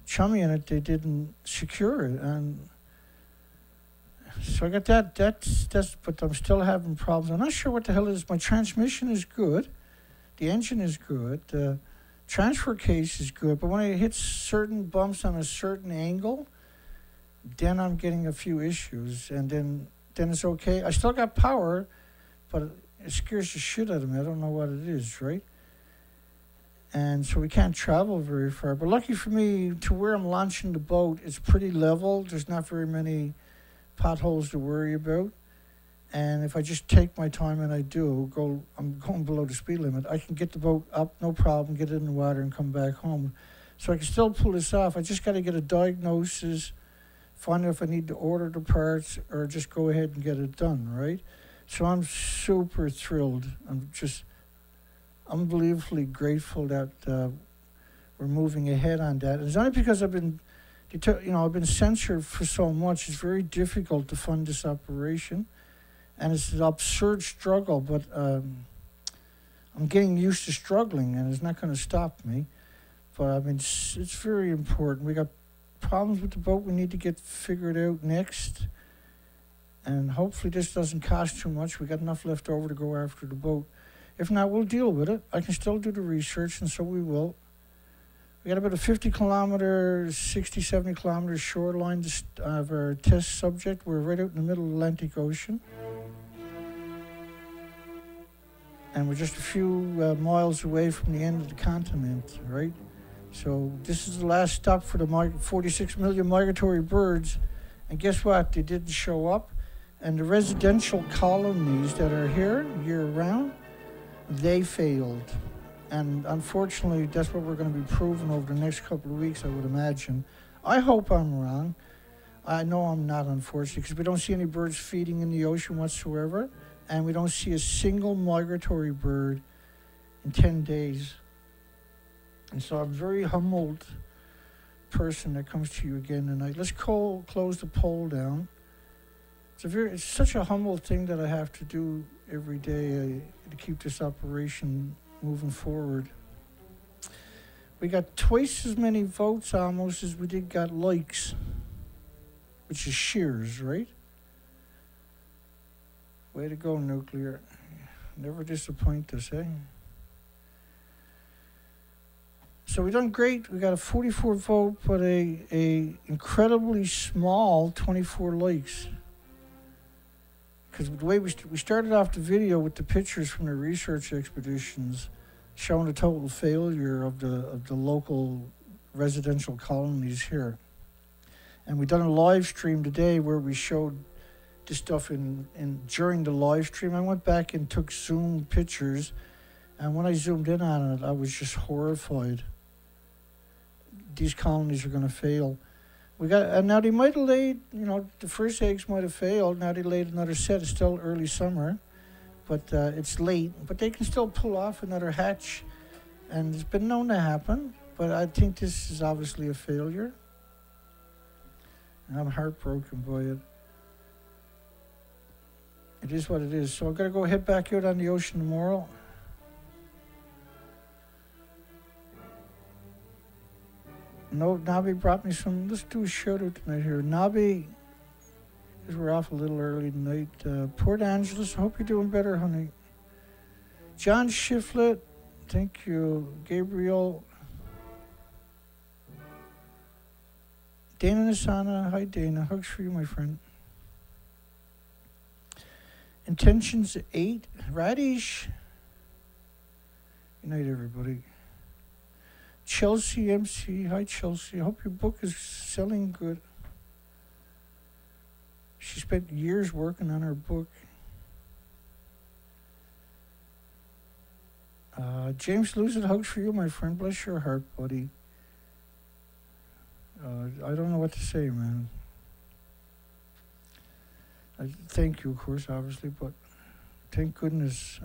chummy in it, they didn't secure it. And so I got that's, but I'm still having problems. I'm not sure what the hell it is. My transmission is good. The engine is good. The transfer case is good. But when it hits certain bumps on a certain angle, then I'm getting a few issues. And then it's okay. I still got power, but it scares the shit out of me. I don't know what it is, right? And so we can't travel very far. But lucky for me, to where I'm launching the boat, it's pretty level. There's not very many potholes to worry about. And if I just take my time, and I'm going below the speed limit, I can get the boat up, no problem, get it in the water and come back home. So I can still pull this off. I just got to get a diagnosis, find out if I need to order the parts or just go ahead and get it done, right? So I'm super thrilled. I'm just unbelievably grateful that we're moving ahead on that. And it's only because I've been censored for so much. It's very difficult to fund this operation, and it's an absurd struggle. But I'm getting used to struggling, and it's not going to stop me. But I mean, it's very important. We got problems with the boat we need to get figured out next, and hopefully this doesn't cost too much. We got enough left over to go after the boat. If not, we'll deal with it. I can still do the research, and so we will. We got about a 50 kilometer, 60, 70 kilometer shoreline of our test subject. We're right out in the middle of the Atlantic Ocean. And we're just a few miles away from the end of the continent, right? So this is the last stop for the 46 million migratory birds. And guess what? They didn't show up. And the residential colonies that are here year-round, they failed. And unfortunately, that's what we're going to be proving over the next couple of weeks, I would imagine. I hope I'm wrong. I know I'm not, unfortunately, because we don't see any birds feeding in the ocean whatsoever, and we don't see a single migratory bird in 10 days. And so I'm a very humbled person that comes to you again tonight. Let's close the poll down. It's such a humble thing that I have to do every day to keep this operation moving forward. We got twice as many votes almost as we did got likes, which is shears, right? Way to go, nuclear. Never disappoint us, eh? So we done great. We got a 44 vote, but a incredibly small 24 likes. Because the way we started off the video with the pictures from the research expeditions showing the total failure of the local residential colonies here. And we done a live stream today where we showed this stuff during the live stream. I went back and took zoom pictures, and when I zoomed in on it, I was just horrified. These colonies are going to fail. Now they might have laid, the first eggs might have failed. Now they laid another set. It's still early summer, but it's late. But they can still pull off another hatch, and it's been known to happen. But I think this is obviously a failure. And I'm heartbroken by it. It is what it is. So I've got to go head back out on the ocean tomorrow. No, Nabi brought me some. Let's do a shout out tonight here. Nabi, because we're off a little early tonight. Port Angeles, I hope you're doing better, honey. John Shiflett, thank you. Gabriel. Dana Nisana, hi Dana. Hugs for you, my friend. Intentions 8. Radish. Good night, everybody. Chelsea MC, hi Chelsea. I hope your book is selling good. She spent years working on her book. James Lucid, hugs for you, my friend. Bless your heart, buddy. I don't know what to say, man. Thank you, of course, obviously, but thank goodness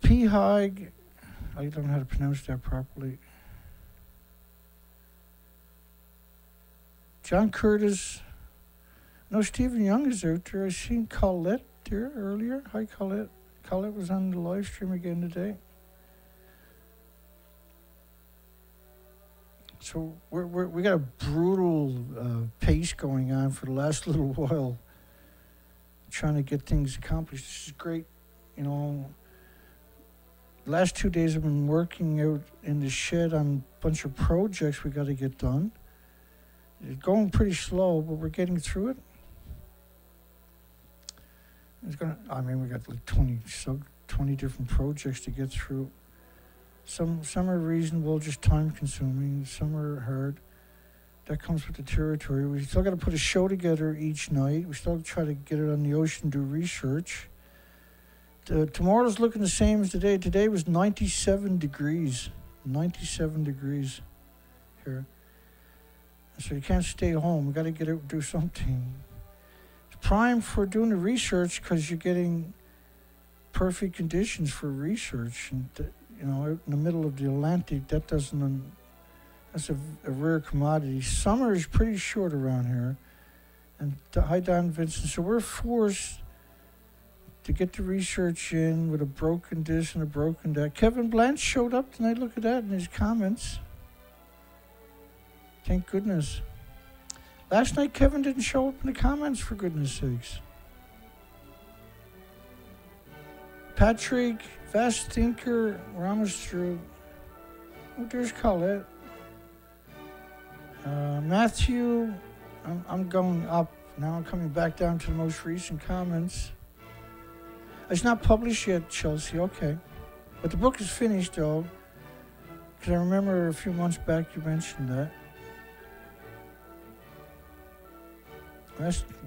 P-Hig, I don't know how to pronounce that properly. John Curtis. No, Stephen Young is out there. I seen Colette there earlier. Hi, Colette. Colette was on the live stream again today. So we got a brutal pace going on for the last little while, trying to get things accomplished. This is great, you know. The last 2 days I've been working out in the shed on a bunch of projects we got to get done. It's going pretty slow, but we're getting through it. We got like 20 different projects to get through. Some are reasonable, just time consuming. Some are hard. That comes with the territory. We still got to put a show together each night. We still try to get it on the ocean, do research. Tomorrow's looking the same as today. Today was 97 degrees. 97 degrees here. So you can't stay home. We got to get out and do something. It's prime for doing the research because you're getting perfect conditions for research. And you know, out in the middle of the Atlantic, that's a rare commodity. Summer is pretty short around here. And hi, Don Vincent. So we're forced to get the research in with a broken this and a broken that. Kevin Blanche showed up tonight. Look at that in his comments. Thank goodness. Last night, Kevin didn't show up in the comments, for goodness sakes. Patrick, Vast Thinker, Ramos through. Oh, there's Colette. Matthew, I'm going up. Now I'm coming back down to the most recent comments. It's not published yet, Chelsea, okay. But the book is finished, though, because I remember a few months back you mentioned that.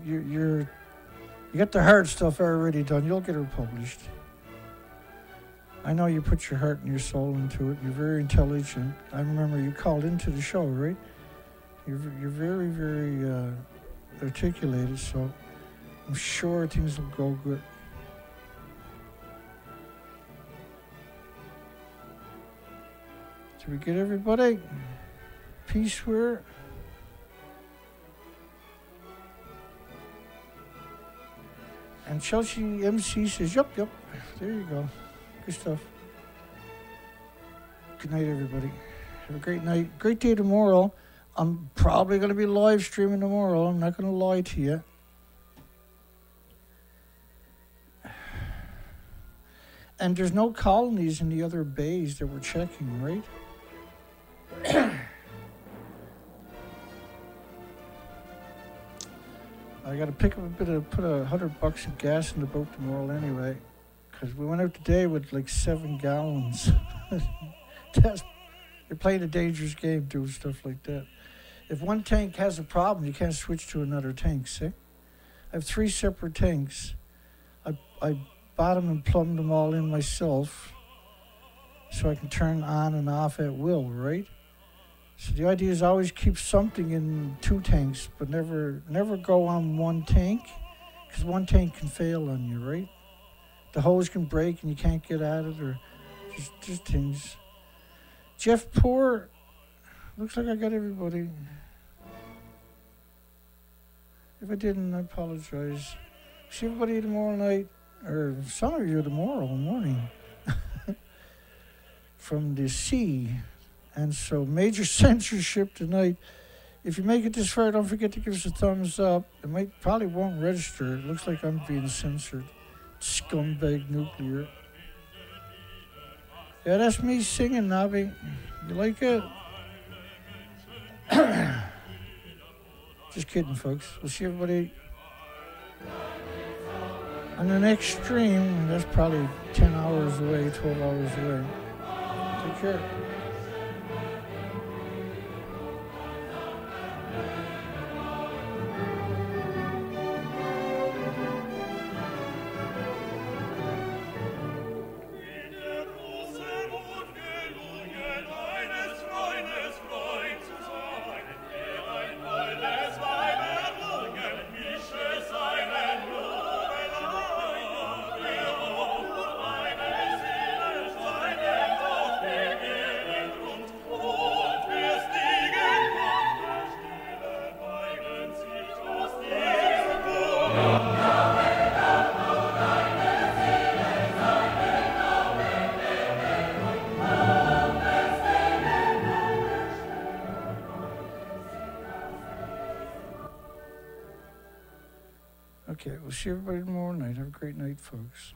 You got the hard stuff already done. You'll get it published. I know you put your heart and your soul into it. You're very intelligent. I remember you called into the show, right? You're very, very articulated, so I'm sure things will go good. Did we get everybody? Peaceware. And Chelsea MC says, yup. There you go. Good stuff. Good night, everybody. Have a great night. Great day tomorrow. I'm probably going to be live streaming tomorrow. I'm not going to lie to you. And there's no colonies in the other bays that we're checking, right? I got to pick up put $100 of gas in the boat tomorrow anyway, because we went out today with like 7 gallons. You're playing a dangerous game doing stuff like that. If one tank has a problem, you can't switch to another tank, see? I have 3 separate tanks. I bottom and plumb them all in myself so I can turn on and off at will, right? So the idea is always keep something in 2 tanks, but never go on 1 tank, because 1 tank can fail on you, right? The hose can break and you can't get at it, or just things. Jeff Poor, looks like I got everybody. If I didn't, I apologize. See everybody tomorrow night, or some of you tomorrow morning, from the sea. And so, major censorship tonight. If you make it this far, don't forget to give us a thumbs up. It probably won't register. It looks like I'm being censored. Scumbag nuclear. Yeah, that's me singing, Nobby. You like it? Just kidding, folks. We'll see everybody on the next stream. That's probably 10 hours away, 12 hours away. Take care. Okay, we'll see everybody tomorrow night. Have a great night, folks.